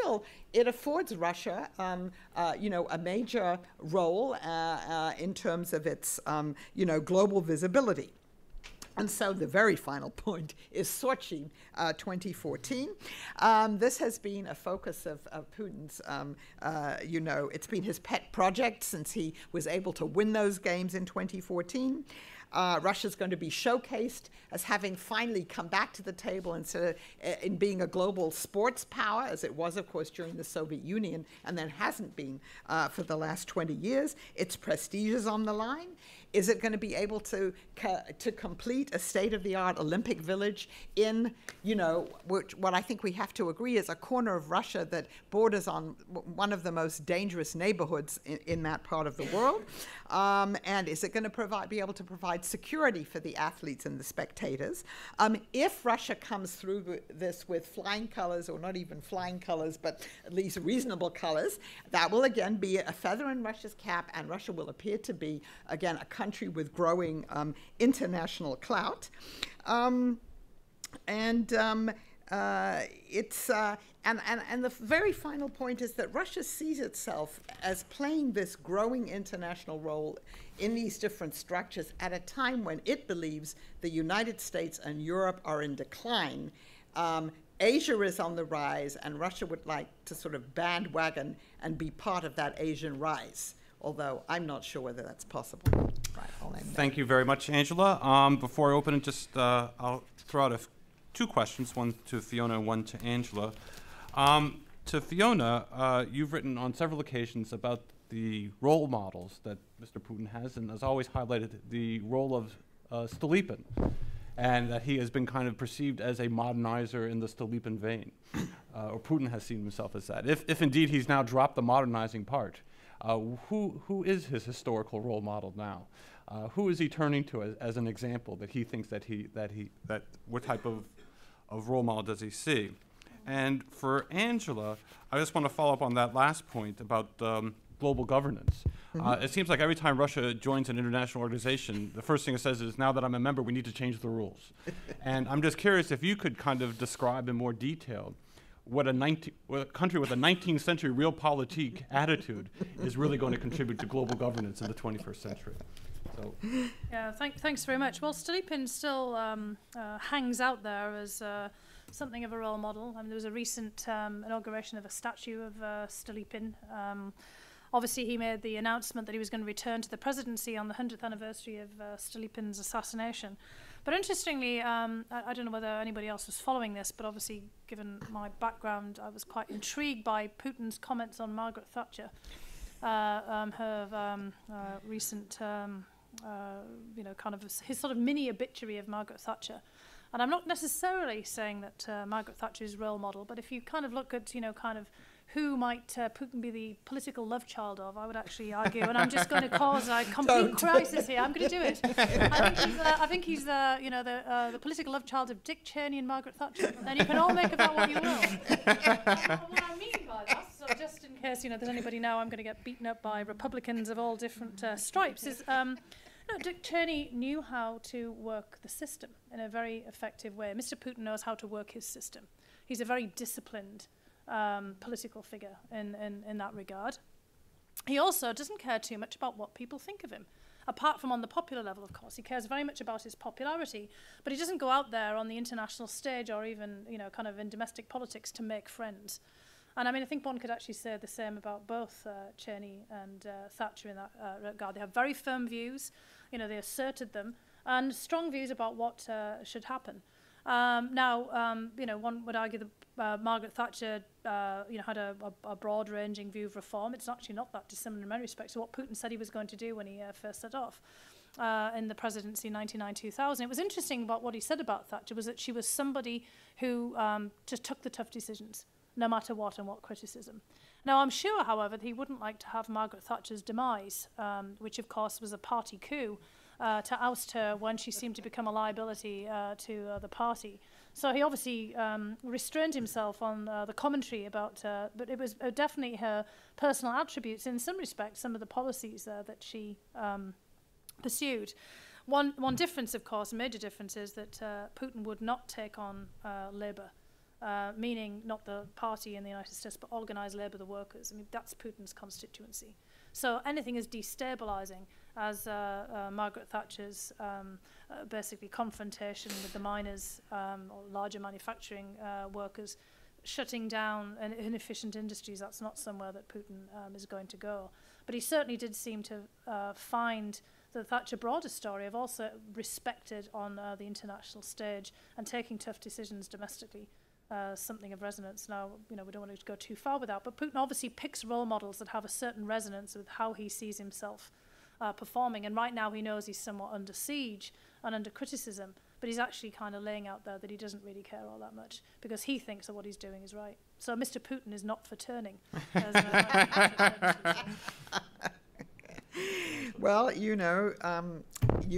it affords Russia, you know, a major role in terms of its, you know, global visibility. And so the very final point is Sochi 2014. This has been a focus of Putin's, you know, it's been his pet project since he was able to win those games in 2014. Russia's going to be showcased as having finally come back to the table instead of in being a global sports power, as it was, of course, during the Soviet Union, and then hasn't been for the last 20 years. Its prestige is on the line. Is it going to be able to complete a state-of-the-art Olympic village in, you know, what I think we have to agree is a corner of Russia that borders on one of the most dangerous neighborhoods in that part of the world? And is it going to be able to provide security for the athletes and the spectators? If Russia comes through this with flying colors, or not even flying colors, but at least reasonable colors, that will again be a feather in Russia's cap, and Russia will appear to be, again, a country with growing international clout. And the very final point is that Russia sees itself as playing this growing international role in these different structures at a time when it believes the United States and Europe are in decline. Asia is on the rise, and Russia would like to sort of bandwagon and be part of that Asian rise, although I'm not sure whether that's possible. Right, I'll end there. Thank you very much, Angela. Before I open it, just I'll throw out two questions, one to Fiona and one to Angela. To Fiona, you've written on several occasions about the role models that Mr. Putin has, and has always highlighted the role of Stolypin, and that he has been kind of perceived as a modernizer in the Stolypin vein, or Putin has seen himself as that. If indeed he's now dropped the modernizing part, who is his historical role model now? Who is he turning to as an example that he thinks that what type of role model does he see? And for Angela, I just want to follow up on that last point about global governance. It seems like every time Russia joins an international organization, the first thing it says is, now that I'm a member, we need to change the rules. And I'm just curious if you could kind of describe in more detail what a country with a 19th century realpolitik attitude is really going to contribute to global governance in the 21st century. So. Yeah, thanks very much. Well, Stolypin still hangs out there as something of a role model. I mean, there was a recent inauguration of a statue of Stolypin. Obviously, he made the announcement that he was going to return to the presidency on the 100th anniversary of Stolypin's assassination. But interestingly, I don't know whether anybody else was following this, but obviously, given my background, I was quite intrigued by Putin's comments on Margaret Thatcher, her recent, kind of his sort of mini obituary of Margaret Thatcher. And I'm not necessarily saying that Margaret Thatcher is a role model, but if you kind of look at, kind of who might Putin be the political love child of, I would actually argue, and I'm just going to cause a complete crisis here. I'm going to do it. I think he's the political love child of Dick Cheney and Margaret Thatcher. And you can all make of that what you will. What I mean by that, so just in case there's anybody now I'm going to get beaten up by Republicans of all different stripes, is Dick Cheney knew how to work the system in a very effective way. Mr. Putin knows how to work his system. He's a very disciplined political figure in that regard. He also doesn't care too much about what people think of him. Apart from on the popular level, of course, he cares very much about his popularity, but he doesn't go out there on the international stage or even, kind of in domestic politics to make friends. And I mean, I think one could actually say the same about both Cheney and Thatcher in that regard. They have very firm views, they asserted them, and strong views about what should happen. One would argue that Margaret Thatcher, had a broad-ranging view of reform. It's actually not that dissimilar in many respects to what Putin said he was going to do when he first set off in the presidency in 1999-2000. It was interesting about what he said about Thatcher was that she was somebody who just took the tough decisions, no matter what and what criticism. Now, I'm sure, however, that he wouldn't like to have Margaret Thatcher's demise, which, of course, was a party coup, to oust her when she seemed to become a liability to the party. So he obviously restrained himself on the commentary about, but it was definitely her personal attributes, in some respects, some of the policies that she pursued. One difference, of course, a major difference, is that Putin would not take on Labour, meaning not the party in the United States, but organised labour, the workers. I mean, that's Putin's constituency. So anything as destabilising as Margaret Thatcher's basically confrontation with the miners or larger manufacturing workers, shutting down inefficient industries, that's not somewhere that Putin is going to go. But he certainly did seem to find the Thatcher broader story of also respected on the international stage and taking tough decisions domestically. Something of resonance. Now, we don't want to go too far with that, but Putin obviously picks role models that have a certain resonance with how he sees himself performing. And right now he knows he's somewhat under siege and under criticism, but he's actually kind of laying out there that he doesn't really care all that much because he thinks that what he's doing is right. So Mr. Putin is not for turning. Well, you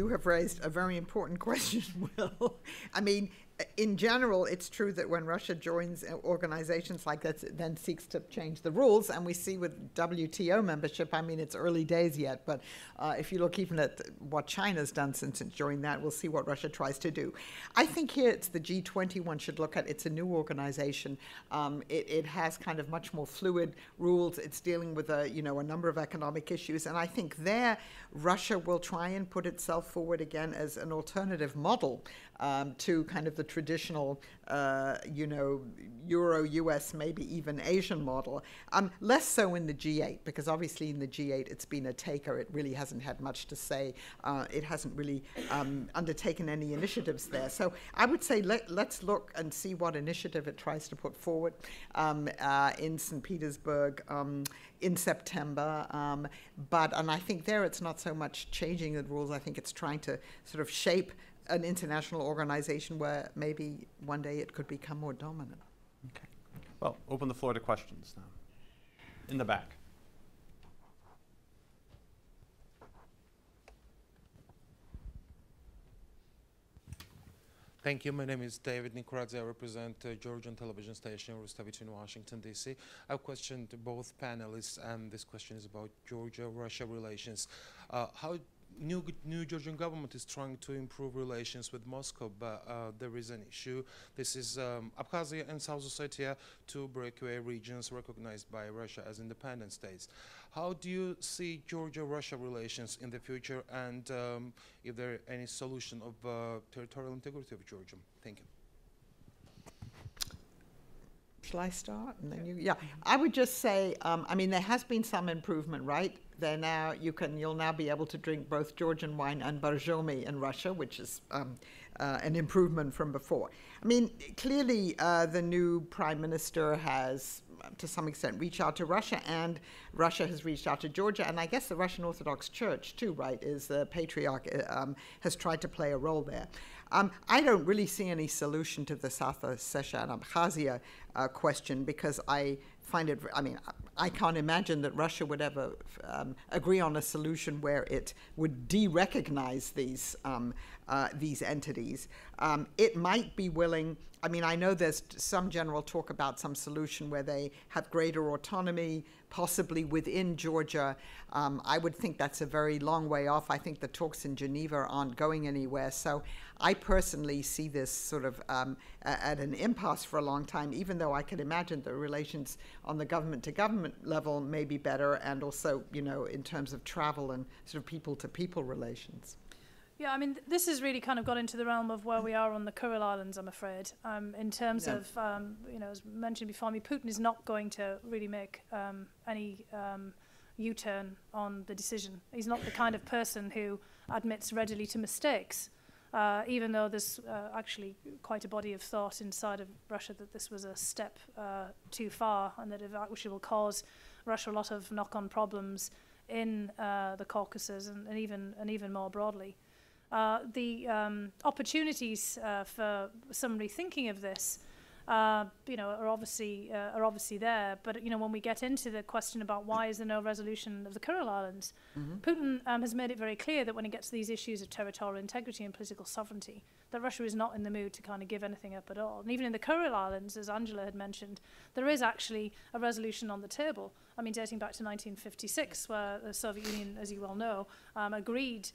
have raised a very important question, Will. I mean, in general, it's true that when Russia joins organizations like that, it then seeks to change the rules. And we see with WTO membership, I mean, it's early days yet, but if you look even at what China's done since it joined that, we'll see what Russia tries to do. I think here it's the G20 one should look at. It's a new organization. It has kind of much more fluid rules. It's dealing with a number of economic issues. And I think there, Russia will try and put itself forward again as an alternative model to kind of the traditional, Euro, US, maybe even Asian model. Less so in the G8, because obviously in the G8 it's been a taker. It really hasn't had much to say. It hasn't really undertaken any initiatives there. So I would say let's look and see what initiative it tries to put forward in St. Petersburg in September. And I think there it's not so much changing the rules. I think it's trying to sort of shape an international organization where maybe one day it could become more dominant. Okay. Well, open the floor to questions now. In the back. Thank you. My name is David Nikoradze. I represent Georgian television station Rustavich in Washington, D.C. I have a question to both panelists, and this question is about Georgia-Russia relations. How new Georgian government is trying to improve relations with Moscow, but there is an issue. This is Abkhazia and South Ossetia, two breakaway regions recognized by Russia as independent states. How do you see Georgia-Russia relations in the future, and if there is any solution of territorial integrity of Georgia? Thank you. Shall I start? And then you, yeah. I would just say, I mean, there has been some improvement, right? There now you'll now be able to drink both Georgian wine and Borjomi in Russia, which is an improvement from before. I mean, clearly the new prime minister has, to some extent, reached out to Russia, and Russia has reached out to Georgia, and I guess the Russian Orthodox Church too, right? Is the patriarch has tried to play a role there. I don't really see any solution to the South Ossetia and Abkhazia question, because I find it, I mean, I can't imagine that Russia would ever agree on a solution where it would de-recognize these entities. It might be willing, I mean, I know there's some general talk about some solution where they have greater autonomy, possibly within Georgia. I would think that's a very long way off. I think the talks in Geneva aren't going anywhere. So I personally see this sort of at an impasse for a long time, even though I can imagine the relations on the government-to-government level may be better, and also, you know, in terms of travel and sort of people-to-people relations. Yeah, I mean, this has really kind of got into the realm of where we are on the Kuril Islands, I'm afraid, in terms of, you know, as mentioned before, I mean, Putin is not going to really make any U-turn on the decision. He's not the kind of person who admits readily to mistakes, even though there's actually quite a body of thought inside of Russia that this was a step too far, and that it actually will cause Russia a lot of knock-on problems in the Caucasus and even more broadly. The opportunities for some rethinking of this, you know, are obviously there. But you know, when we get into the question about why is there no resolution of the Kuril Islands, Putin has made it very clear that when it gets to these issues of territorial integrity and political sovereignty, that Russia is not in the mood to kind of give anything up at all. And even in the Kuril Islands, as Angela had mentioned, there is actually a resolution on the table. I mean, dating back to 1956, where the Soviet Union, as you well know, agreed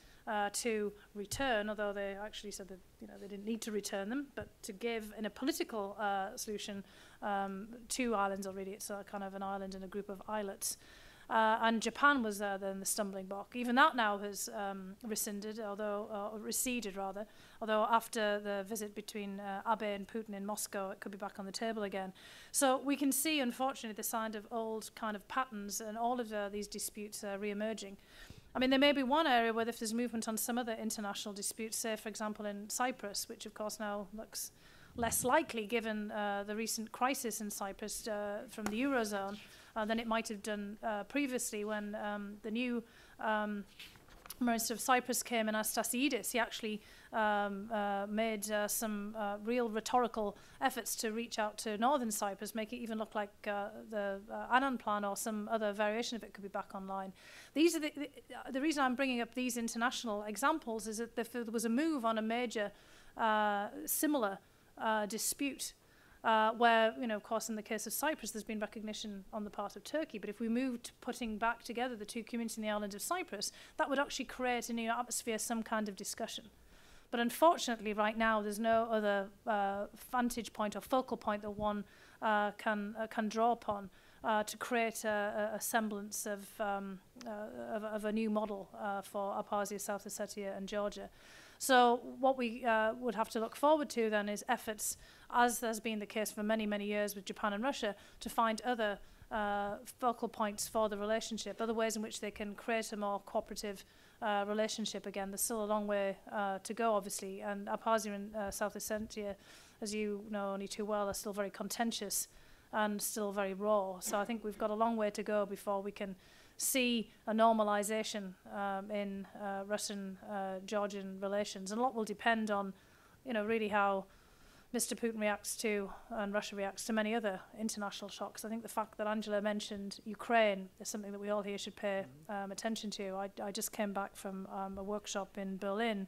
to return, although they actually said that, you know, they didn't need to return them, but to give in a political solution 2 islands already. It's kind of an island and a group of islets. And Japan was then the stumbling block. Even that now has receded, although after the visit between Abe and Putin in Moscow, it could be back on the table again. So we can see, unfortunately, the sign of old kind of patterns and all of these disputes re-emerging. I mean, there may be one area where if there's movement on some other international disputes, say, for example, in Cyprus, which, of course, now looks less likely given the recent crisis in Cyprus from the Eurozone than it might have done previously when the new Minister of Cyprus came, Anastasiadis. He actually made some real rhetorical efforts to reach out to northern Cyprus, make it even look like the Annan Plan or some other variation of it could be back online. These are the reason I'm bringing up these international examples is that if there was a move on a major similar dispute, where, you know, of course, in the case of Cyprus, there's been recognition on the part of Turkey. But if we moved putting back together the two communities in the island of Cyprus, that would actually create a new atmosphere, some kind of discussion. But unfortunately, right now, there's no other vantage point or focal point that one can draw upon to create a semblance of a new model for Abkhazia, South Ossetia, and Georgia. So what we would have to look forward to then is efforts, as has been the case for many, many years with Japan and Russia, to find other focal points for the relationship, other ways in which they can create a more cooperative relationship again. There's still a long way to go, obviously, and Abkhazia and South Ossetia, as you know only too well, are still very contentious and still very raw. So I think we've got a long way to go before we can see a normalization in Russian-Georgian relations. And a lot will depend on, you know, really how Mr. Putin reacts to, and Russia reacts to many other international shocks. I think the fact that Angela mentioned Ukraine is something that we all here should pay attention to. I just came back from a workshop in Berlin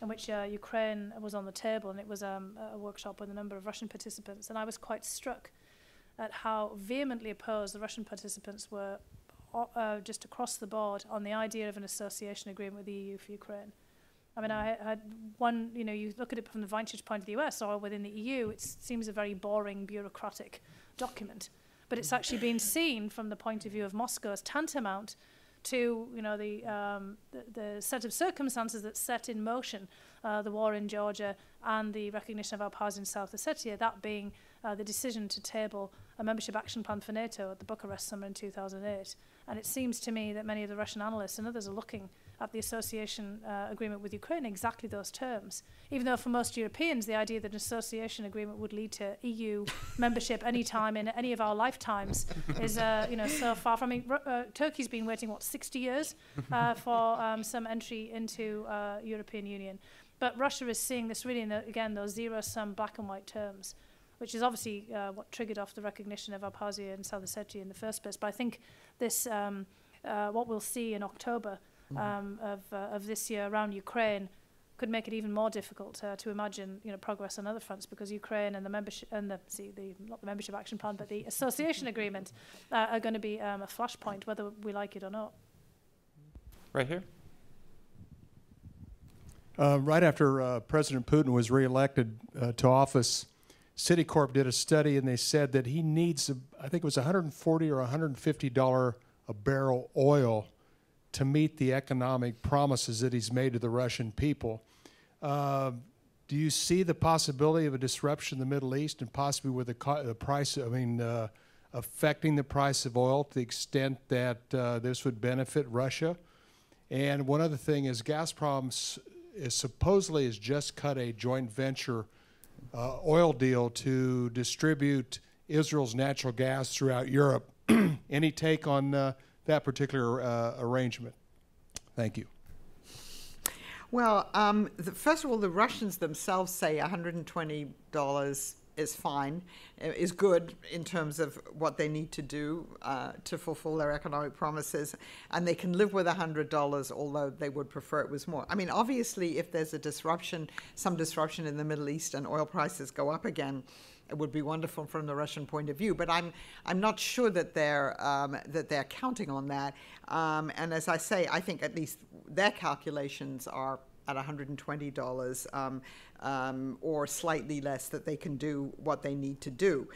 in which Ukraine was on the table, and it was a workshop with a number of Russian participants. And I was quite struck at how vehemently opposed the Russian participants were just across the board on the idea of an association agreement with the EU for Ukraine. I mean, I had one, you know, you look at it from the vantage point of the US or within the EU, it seems a very boring, bureaucratic document. But it's actually been seen from the point of view of Moscow as tantamount to, you know, the set of circumstances that set in motion the war in Georgia and the recognition of Abkhazia and South Ossetia, that being the decision to table a membership action plan for NATO at the Bucharest Summit in 2008. And it seems to me that many of the Russian analysts and others are looking at the association agreement with Ukraine in exactly those terms. Even though for most Europeans, the idea that an association agreement would lead to EU membership any time in any of our lifetimes is, you know, so far from. I mean, Turkey's been waiting, what, 60 years for some entry into European Union. But Russia is seeing this really in, again, those zero-sum black and white terms, which is obviously what triggered off the recognition of Abkhazia and South Ossetia in the first place. But I think this, what we'll see in October of this year around Ukraine could make it even more difficult to imagine, you know, progress on other fronts, because Ukraine and the membership and not the membership action plan, but the association agreement are going to be a flashpoint, whether we like it or not. Right here. Right after President Putin was reelected to office, Citicorp did a study, and they said that he needs, I think it was $140 or $150 a barrel oil to meet the economic promises that he's made to the Russian people. Do you see the possibility of a disruption in the Middle East, and possibly with the price, affecting the price of oil to the extent that this would benefit Russia? And one other thing is Gazprom supposedly has just cut a joint venture oil deal to distribute Israel's natural gas throughout Europe. Any take on that particular arrangement? Thank you. Well, first of all, the Russians themselves say $120 is fine, is good in terms of what they need to do to fulfill their economic promises, and they can live with $100, although they would prefer it was more. I mean, obviously, if there's a disruption, some disruption in the Middle East, and oil prices go up again, it would be wonderful from the Russian point of view. But I'm not sure that they're counting on that. And as I say, I think at least their calculations are at $120 or slightly less, that they can do what they need to do.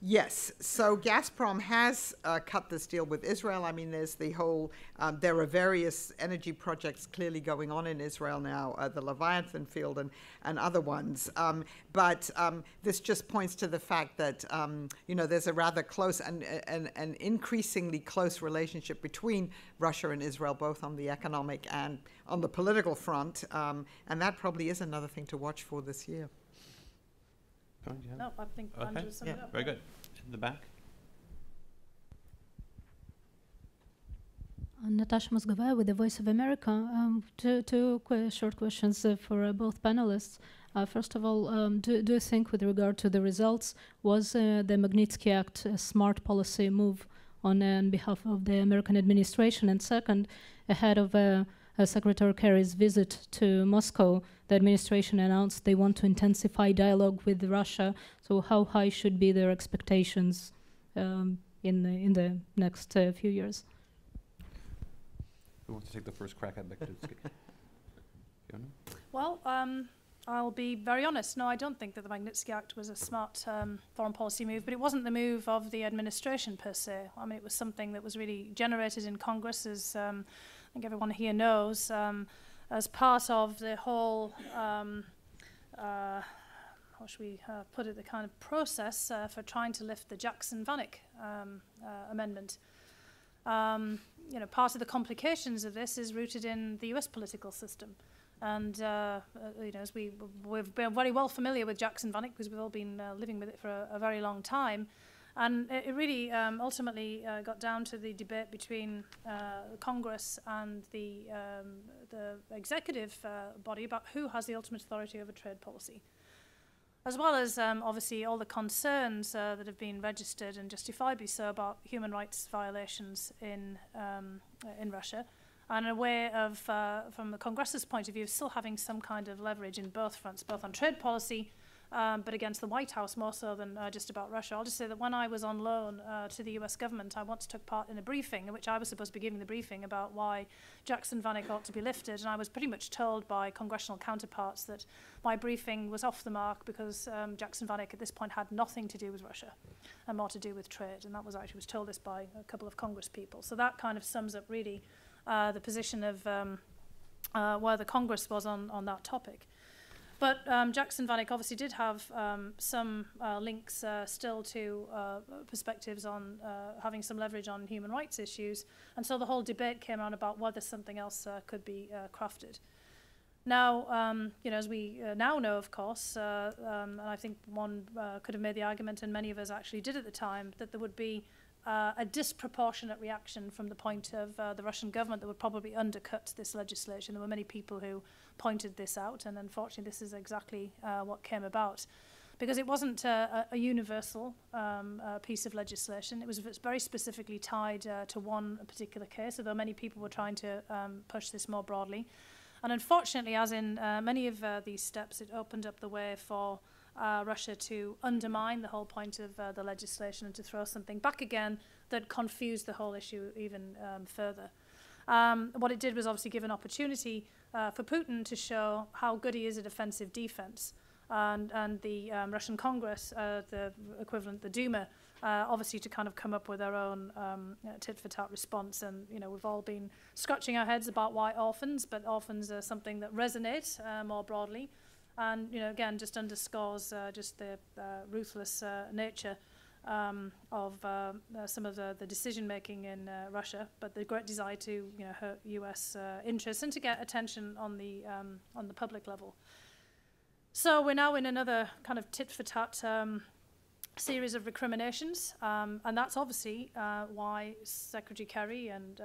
Yes, so Gazprom has cut this deal with Israel. I mean, there's the whole, there are various energy projects clearly going on in Israel now, the Leviathan field and other ones. But this just points to the fact that, you know, there's a rather close and increasingly close relationship between Russia and Israel, both on the economic and on the political front. And that probably is another thing to watch for this year. No, I think Andrew summed it up. Very good. In the back. Natasha Mozgovaya with the Voice of America. Two short questions for both panelists. First of all, do you think, with regard to the results, was the Magnitsky Act a smart policy move on behalf of the American administration? And second, ahead of Secretary Kerry's visit to Moscow, the administration announced they want to intensify dialogue with Russia. So how high should be their expectations in the next few years? Who wants to take the first crack at Magnitsky? Fiona? Well, I'll be very honest. No, I don't think that the Magnitsky Act was a smart foreign policy move, but it wasn't the move of the administration per se. I mean, it was something that was really generated in Congress, as I think everyone here knows, as part of the whole, how should we put it, the kind of process for trying to lift the Jackson-Vanik amendment. You know, part of the complications of this is rooted in the US political system. And, you know, as we've been very well familiar with Jackson-Vanik, because we've all been living with it for a very long time. And it really ultimately got down to the debate between Congress and the executive body about who has the ultimate authority over trade policy, as well as obviously all the concerns that have been registered, and justifiably so, about human rights violations in Russia, and a way of, from the Congress's point of view, still having some kind of leverage in both fronts, both on trade policy but against the White House more so than just about Russia. I'll just say that when I was on loan to the US government, I once took part in a briefing in which I was supposed to be giving the briefing about why Jackson Vanik ought to be lifted, and I was pretty much told by congressional counterparts that my briefing was off the mark because Jackson Vanik at this point had nothing to do with Russia and more to do with trade, and that was actually was told this by a couple of Congress people. So that kind of sums up really the position of where the Congress was on that topic. But Jackson Vanik obviously did have some links still to perspectives on having some leverage on human rights issues, and so the whole debate came around about whether something else could be crafted. Now, you know, as we now know, of course, and I think one could have made the argument, and many of us actually did at the time, that there would be a disproportionate reaction from the point of the Russian government that would probably undercut this legislation. There were many people who pointed this out, and unfortunately this is exactly what came about. Because it wasn't a universal piece of legislation. It was very specifically tied to one particular case, although many people were trying to push this more broadly. And unfortunately, as in many of these steps, it opened up the way for Russia to undermine the whole point of the legislation and to throw something back again that confused the whole issue even further. What it did was obviously give an opportunity for Putin to show how good he is at offensive defense. And the Russian Congress, the equivalent, the Duma, obviously to kind of come up with their own tit-for-tat response. And, you know, we've all been scratching our heads about why orphans, but orphans are something that resonates more broadly. And, you know, again, just underscores just the ruthless nature of some of the decision-making in Russia, but the great desire to, you know, hurt U.S. interests and to get attention on the public level. So we're now in another kind of tit-for-tat series of recriminations, and that's obviously why Secretary Kerry and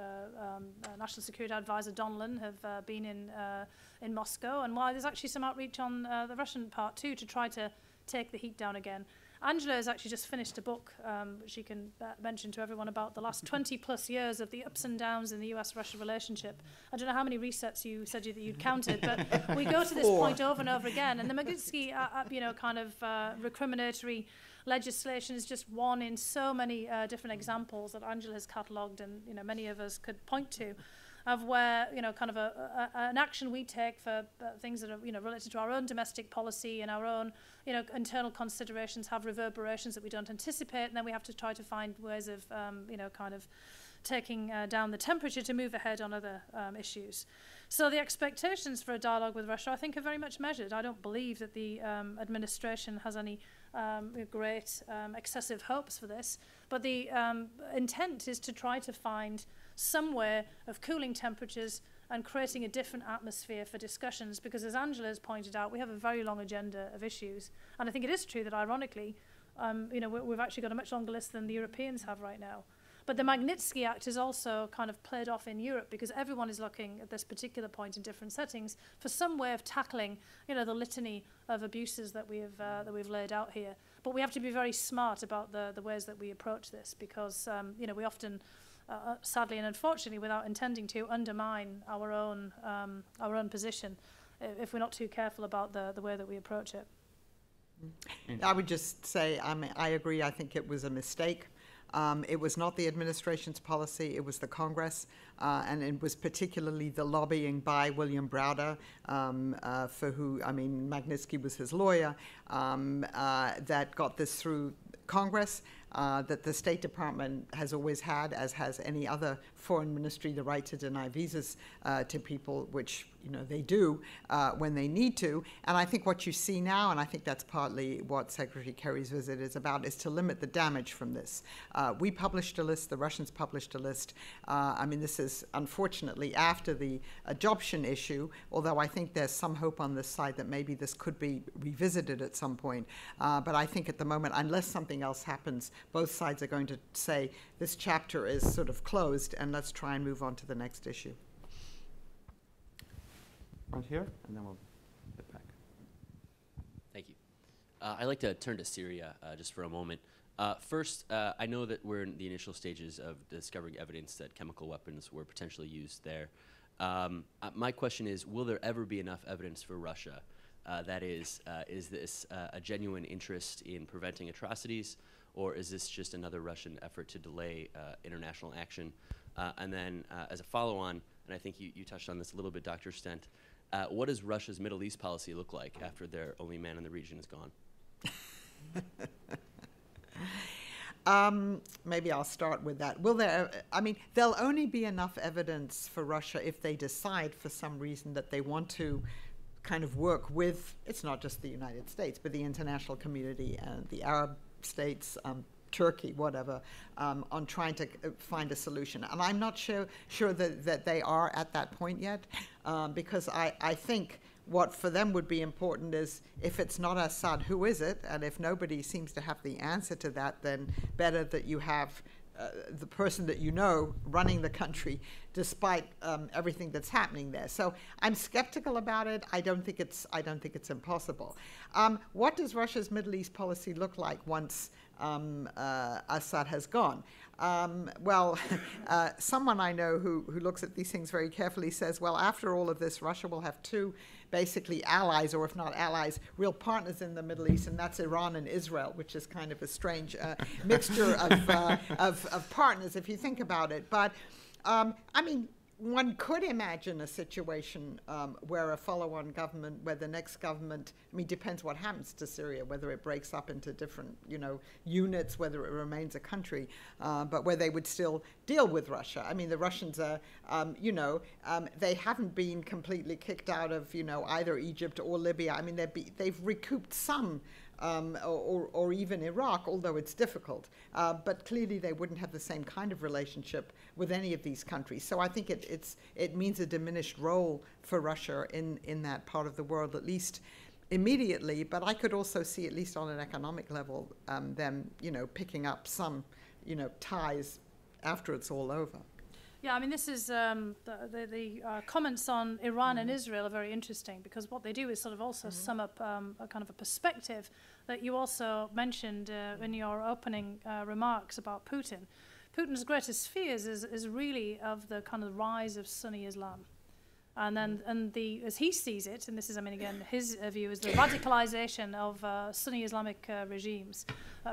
National Security Advisor Donlan have been in Moscow, and why there's actually some outreach on the Russian part too to try to take the heat down again. Angela has actually just finished a book, which she can mention to everyone, about the last 20 plus years of the ups and downs in the US-Russia relationship. I don't know how many resets you said that you'd counted, but we go to this point over and over again. And the Magnitsky, you know, kind of recriminatory legislation is just one in so many different examples that Angela has catalogued, and, you know, many of us could point to, of where, you know, kind of an action we take for things that are, you know, related to our own domestic policy and our own, you know, internal considerations have reverberations that we don't anticipate, and then we have to try to find ways of, you know, kind of taking down the temperature to move ahead on other issues. So the expectations for a dialogue with Russia, I think, are very much measured. I don't believe that the administration has any great excessive hopes for this, but the intent is to try to find some way of cooling temperatures and creating a different atmosphere for discussions, because as Angela has pointed out, we have a very long agenda of issues. And I think it is true that, ironically, you know, we've actually got a much longer list than the Europeans have right now. But the Magnitsky Act is also kind of played off in Europe, because everyone is looking at this particular point in different settings for some way of tackling, you know, the litany of abuses that we've laid out here. But we have to be very smart about the ways that we approach this, because you know, we often sadly and unfortunately, without intending to, undermine our own position if we're not too careful about the way that we approach it. I would just say, I agree. I think it was a mistake. It was not the administration's policy, it was the Congress, and it was particularly the lobbying by William Browder, for who, I mean, Magnitsky was his lawyer, that got this through Congress, that the State Department has always had, as has any other foreign ministry, the right to deny visas to people, which, you know, they do when they need to. And I think what you see now, and I think that's partly what Secretary Kerry's visit is about, is to limit the damage from this. We published a list, the Russians published a list. I mean, this is unfortunately after the adoption issue, although I think there's some hope on this side that maybe this could be revisited at some point. But I think at the moment, unless something else happens, both sides are going to say this chapter is sort of closed and let's try and move on to the next issue. Right here, and then we'll get back. Thank you. I'd like to turn to Syria just for a moment. First, I know that we're in the initial stages of discovering evidence that chemical weapons were potentially used there. My question is, will there ever be enough evidence for Russia That is this a genuine interest in preventing atrocities, or is this just another Russian effort to delay international action? And then as a follow-on, and I think you touched on this a little bit, Dr. Stent, what does Russia's Middle East policy look like after their only man in the region is gone? Maybe I'll start with that. Will there, I mean, there'll only be enough evidence for Russia if they decide for some reason that they want to kind of work with, it's not just the United States, but the international community and the Arab states, Turkey, whatever, on trying to find a solution. And I'm not sure that they are at that point yet, because I think what for them would be important is, if it's not Assad, who is it? And if nobody seems to have the answer to that, then better that you have the person that you know running the country, despite everything that's happening there. So I'm skeptical about it. I don't think it's impossible. What does Russia's Middle East policy look like once Assad has gone? Well, someone I know who looks at these things very carefully says, well, after all of this, Russia will have two basically allies, or if not allies, real partners in the Middle East, and that's Iran and Israel, which is kind of a strange mixture of partners if you think about it. But I mean, one could imagine a situation where a follow-on government, where the next government, I mean, depends what happens to Syria, whether it breaks up into different, units, whether it remains a country, but where they would still deal with Russia. I mean, the Russians are, they haven't been completely kicked out of, either Egypt or Libya. I mean, they've recouped some. Or even Iraq, although it's difficult. But clearly they wouldn't have the same kind of relationship with any of these countries. So I think it means a diminished role for Russia in that part of the world, at least immediately. But I could also see, at least on an economic level, them, picking up some, ties after it's all over. Yeah, I mean, this is the comments on Iran and Israel are very interesting, because what they do is sort of also sum up a kind of a perspective that you also mentioned in your opening remarks about Putin. Putin's greatest fears is really of the kind of rise of Sunni Islam. And then, as he sees it, and this is, I mean, again, his view is the radicalization of Sunni Islamic regimes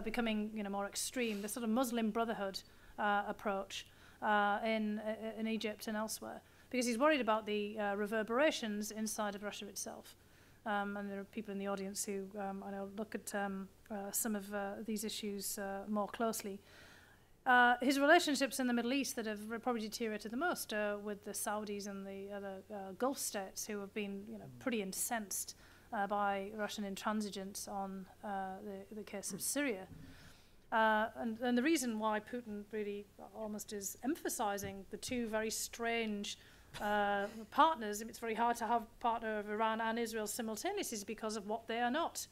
becoming, more extreme, the sort of Muslim Brotherhood approach. In Egypt and elsewhere, because he's worried about the reverberations inside of Russia itself. And there are people in the audience who I know look at some of these issues more closely. His relationships in the Middle East that have probably deteriorated the most with the Saudis and the other Gulf states, who have been pretty incensed by Russian intransigence on the case of Syria. And the reason why Putin really almost is emphasizing the two very strange partners, it's very hard to have a partner of Iran and Israel simultaneously, is because of what they are not.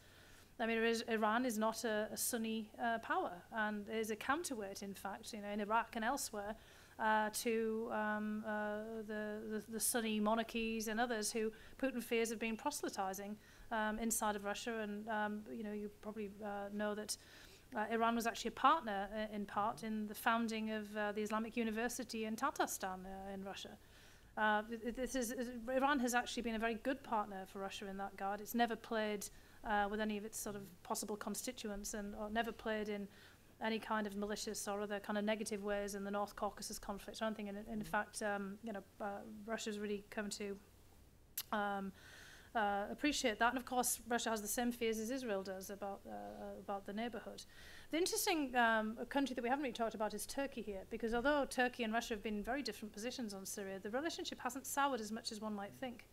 I mean, Iran is not a Sunni power, and is a counterweight, in fact, in Iraq and elsewhere, to the Sunni monarchies and others who Putin fears have been proselytizing inside of Russia. And you probably know that Iran was actually a partner, in part, in the founding of the Islamic University in Tatarstan in Russia. Iran has actually been a very good partner for Russia in that regard. It's never played with any of its sort of possible constituents, or never played in any kind of malicious or other kind of negative ways in the North Caucasus conflict or anything. And in fact, Russia's really come to appreciate that. And of course, Russia has the same fears as Israel does about the neighborhood. The interesting country that we haven't really talked about is Turkey here, because although Turkey and Russia have been in very different positions on Syria, the relationship hasn't soured as much as one might think.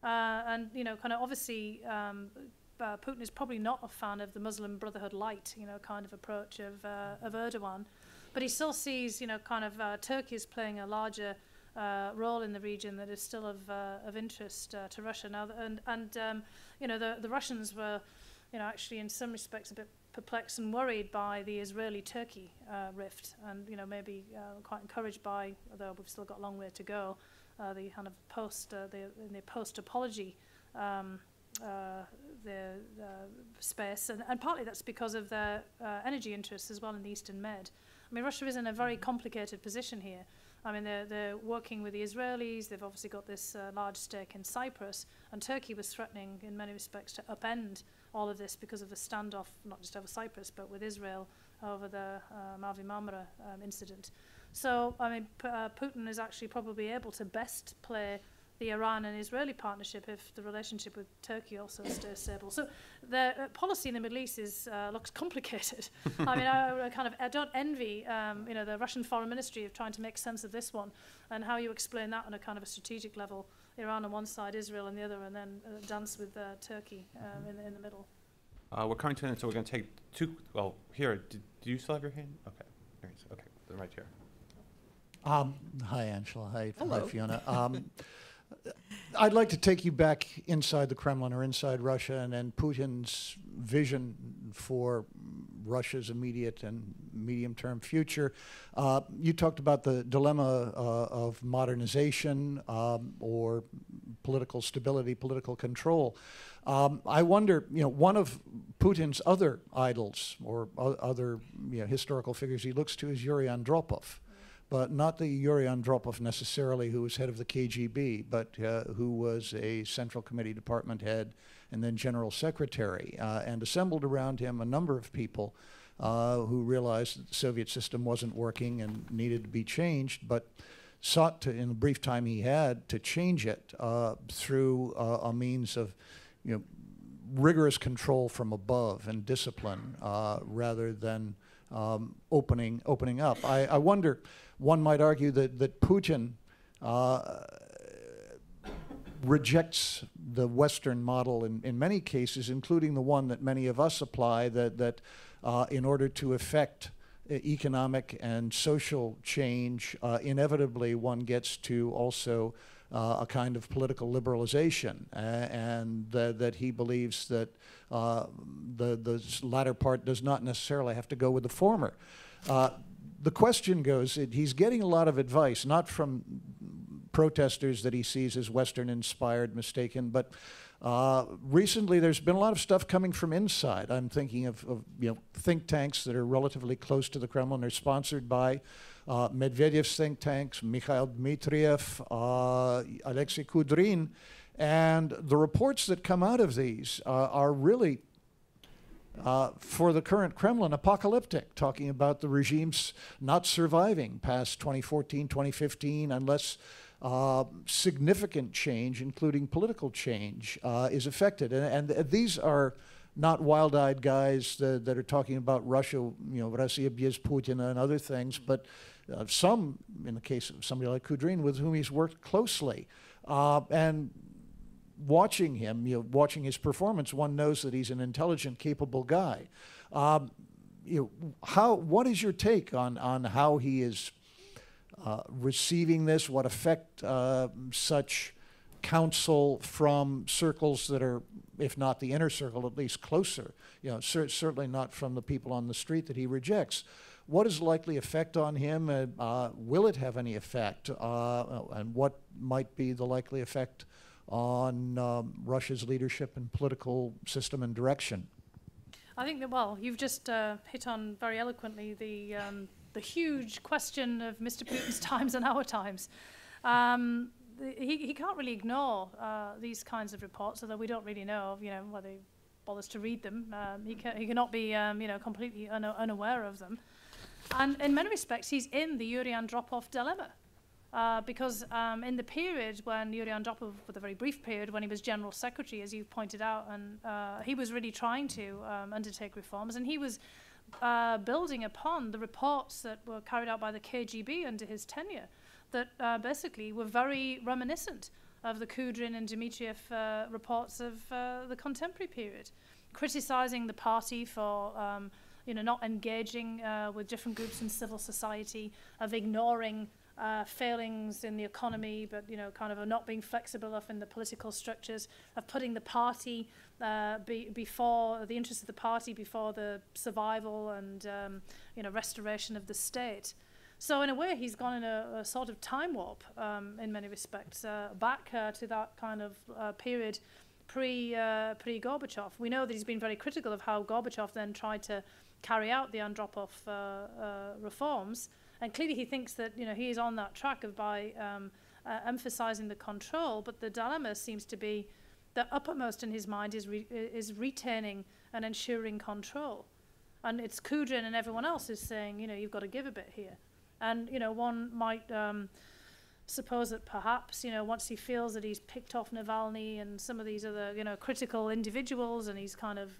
And kind of obviously, Putin is probably not a fan of the Muslim Brotherhood light, kind of approach of Erdogan, but he still sees, kind of Turkey is playing a larger role in the region that is still of interest to Russia now. And the Russians were, actually in some respects a bit perplexed and worried by the Israeli-Turkey rift, and maybe quite encouraged by, although we've still got a long way to go, the kind of post-apology the space, and partly that's because of their energy interests as well in the Eastern Med. I mean, Russia is in a very complicated position here. I mean, they're working with the Israelis. They've obviously got this large stake in Cyprus. And Turkey was threatening, in many respects, to upend all of this because of the standoff, not just over Cyprus, but with Israel over the Mavi Marmara incident. So, I mean, Putin is actually probably able to best play the Iran and Israeli partnership if the relationship with Turkey also stays stable. So the policy in the Middle East looks complicated. I mean, I don't envy, the Russian Foreign Ministry of trying to make sense of this one and how you explain that on a kind of a strategic level. Iran on one side, Israel on the other, and then dance with Turkey in the middle. We're coming to an end, so we're going to take two. Well, here, do you still have your hand? Okay, there it is. Okay, right here. Hi, Angela. Hi, Fiona. I'd like to take you back inside the Kremlin or inside Russia and Putin's vision for Russia's immediate and medium-term future. You talked about the dilemma of modernization or political stability, political control. I wonder, one of Putin's other idols or other historical figures he looks to is Yuri Andropov. But not the Yuri Andropov necessarily who was head of the KGB, but who was a Central Committee department head and then general secretary, and assembled around him a number of people who realized that the Soviet system wasn't working and needed to be changed, but sought to, in the brief time he had, to change it through a means of rigorous control from above and discipline rather than opening up. I wonder, one might argue that Putin rejects the Western model in many cases, including the one that many of us apply, that in order to effect economic and social change, inevitably one gets to also a kind of political liberalization, and that he believes that the latter part does not necessarily have to go with the former. The question goes, he's getting a lot of advice, not from protesters that he sees as Western-inspired, mistaken, but recently there's been a lot of stuff coming from inside. I'm thinking of think tanks that are relatively close to the Kremlin. They're sponsored by Medvedev's think tanks, Mikhail Dmitriev, Alexei Kudrin, and the reports that come out of these are really, for the current Kremlin, apocalyptic, talking about the regimes not surviving past 2014, 2015, unless significant change, including political change, is effected. And these are not wild-eyed guys that are talking about Russia, Russia без Putina and other things, but some, in the case of somebody like Kudrin, with whom he's worked closely. And watching him, watching his performance, one knows that he's an intelligent, capable guy. What is your take on how he is receiving this? What effect such counsel from circles that are, if not the inner circle, at least closer, certainly not from the people on the street that he rejects. What is the likely effect on him? Will it have any effect? And what might be the likely effect on Russia's leadership and political system and direction? I think that, well, you've just hit on very eloquently the huge question of Mr. Putin's times and our times. He can't really ignore these kinds of reports, although we don't really know, whether he bothers to read them. He cannot be, completely unaware of them. And in many respects, he's in the Yuri Andropov dilemma. Because in the period when Yuri Andropov, for the very brief period when he was General Secretary, as you pointed out, and he was really trying to undertake reforms, and he was building upon the reports that were carried out by the KGB under his tenure that basically were very reminiscent of the Kudrin and Dmitriev reports of the contemporary period, criticizing the party for not engaging with different groups in civil society, of ignoring failings in the economy, but kind of not being flexible enough in the political structures, of putting the party before the interests of the party before the survival and restoration of the state. So in a way, he's gone in a sort of time warp in many respects, back to that kind of period pre-Gorbachev. We know that he's been very critical of how Gorbachev then tried to carry out the Andropov reforms. And clearly he thinks that, you know, he is on that track of by emphasizing the control, but the dilemma seems to be that uppermost in his mind is retaining and ensuring control. And it's Kudrin and everyone else is saying, you know, you've got to give a bit here. And, you know, one might suppose that perhaps, you know, once he feels that he's picked off Navalny and some of these other, you know, critical individuals, and he's kind of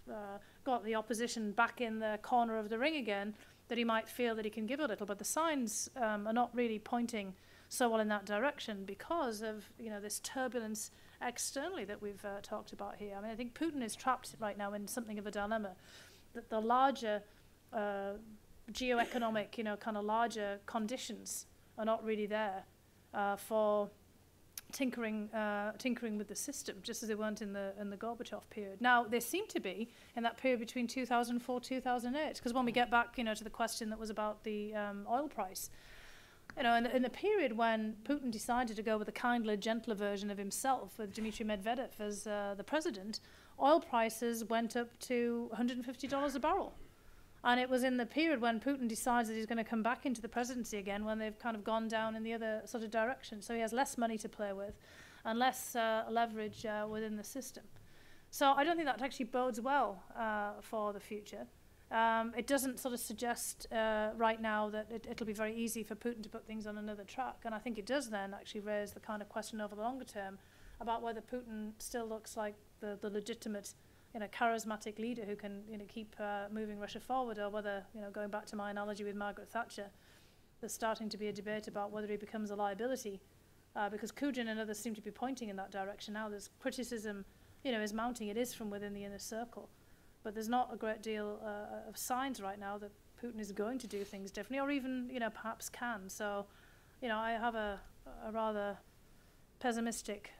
got the opposition back in the corner of the ring again, that he might feel that he can give a little. But the signs are not really pointing so well in that direction because of, you know, this turbulence externally that we've talked about here. I mean, I think Putin is trapped right now in something of a dilemma, that the larger geoeconomic, you know, kind of larger conditions are not really there for tinkering with the system, just as they weren't in the Gorbachev period. Now they seem to be in that period between 2004 2008, because when we get back, you know, to the question that was about the oil price, you know, in the period when Putin decided to go with a kindler, gentler version of himself with Dmitry Medvedev as the president, oil prices went up to $150 a barrel. And it was in the period when Putin decides that he's going to come back into the presidency again, when they've kind of gone down in the other sort of direction. So he has less money to play with and less leverage within the system. So I don't think that actually bodes well for the future. It doesn't sort of suggest right now that it'll be very easy for Putin to put things on another track. And I think it does then actually raise the kind of question over the longer term about whether Putin still looks like the legitimate, you know, charismatic leader who can, you know, keep moving Russia forward, or whether, you know, going back to my analogy with Margaret Thatcher, there's starting to be a debate about whether he becomes a liability, because Kudrin and others seem to be pointing in that direction now. There's criticism, you know, is mounting. It is from within the inner circle, but there's not a great deal of signs right now that Putin is going to do things differently, or even, you know, perhaps can. So, you know, I have a rather pessimistic,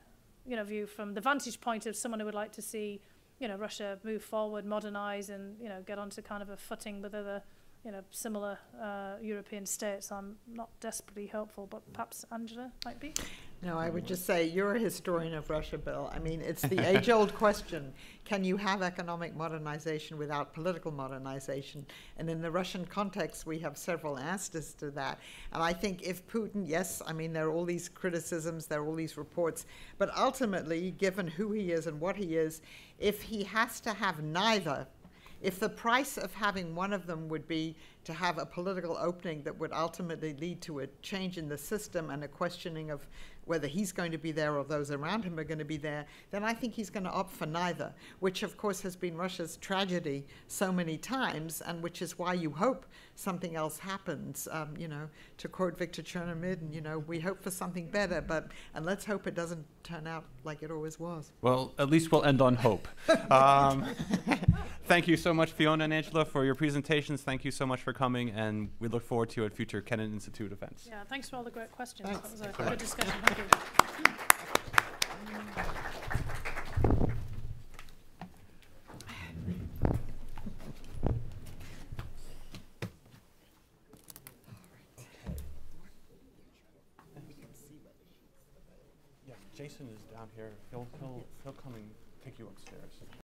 you know, view from the vantage point of someone who would like to see, you know, Russia move forward, modernize, and, you know, get onto kind of a footing with other, you know, similar European states. I'm not desperately hopeful, but perhaps Angela might be. No, I would just say you're a historian of Russia, Bill. I mean, it's the age-old question. Can you have economic modernization without political modernization? And in the Russian context, we have several answers to that. And I think if Putin, yes, I mean, there are all these criticisms, there are all these reports, but ultimately, given who he is and what he is, if he has to have neither, if the price of having one of them would be to have a political opening that would ultimately lead to a change in the system and a questioning of whether he's going to be there or those around him are going to be there, then I think he's going to opt for neither, which of course has been Russia's tragedy so many times, and which is why you hope something else happens. You know, to quote Victor Chernomyrdin, you know, we hope for something better, and let's hope it doesn't turn out like it always was. Well, at least we'll end on hope. Thank you so much, Fiona and Angela, for your presentations. Thank you so much for coming, and we look forward to you at future Kennan Institute events. Yeah, thanks for all the great questions. Thanks. That was a good discussion. Thank you. Yeah, Jason is down here. He'll come and take you upstairs.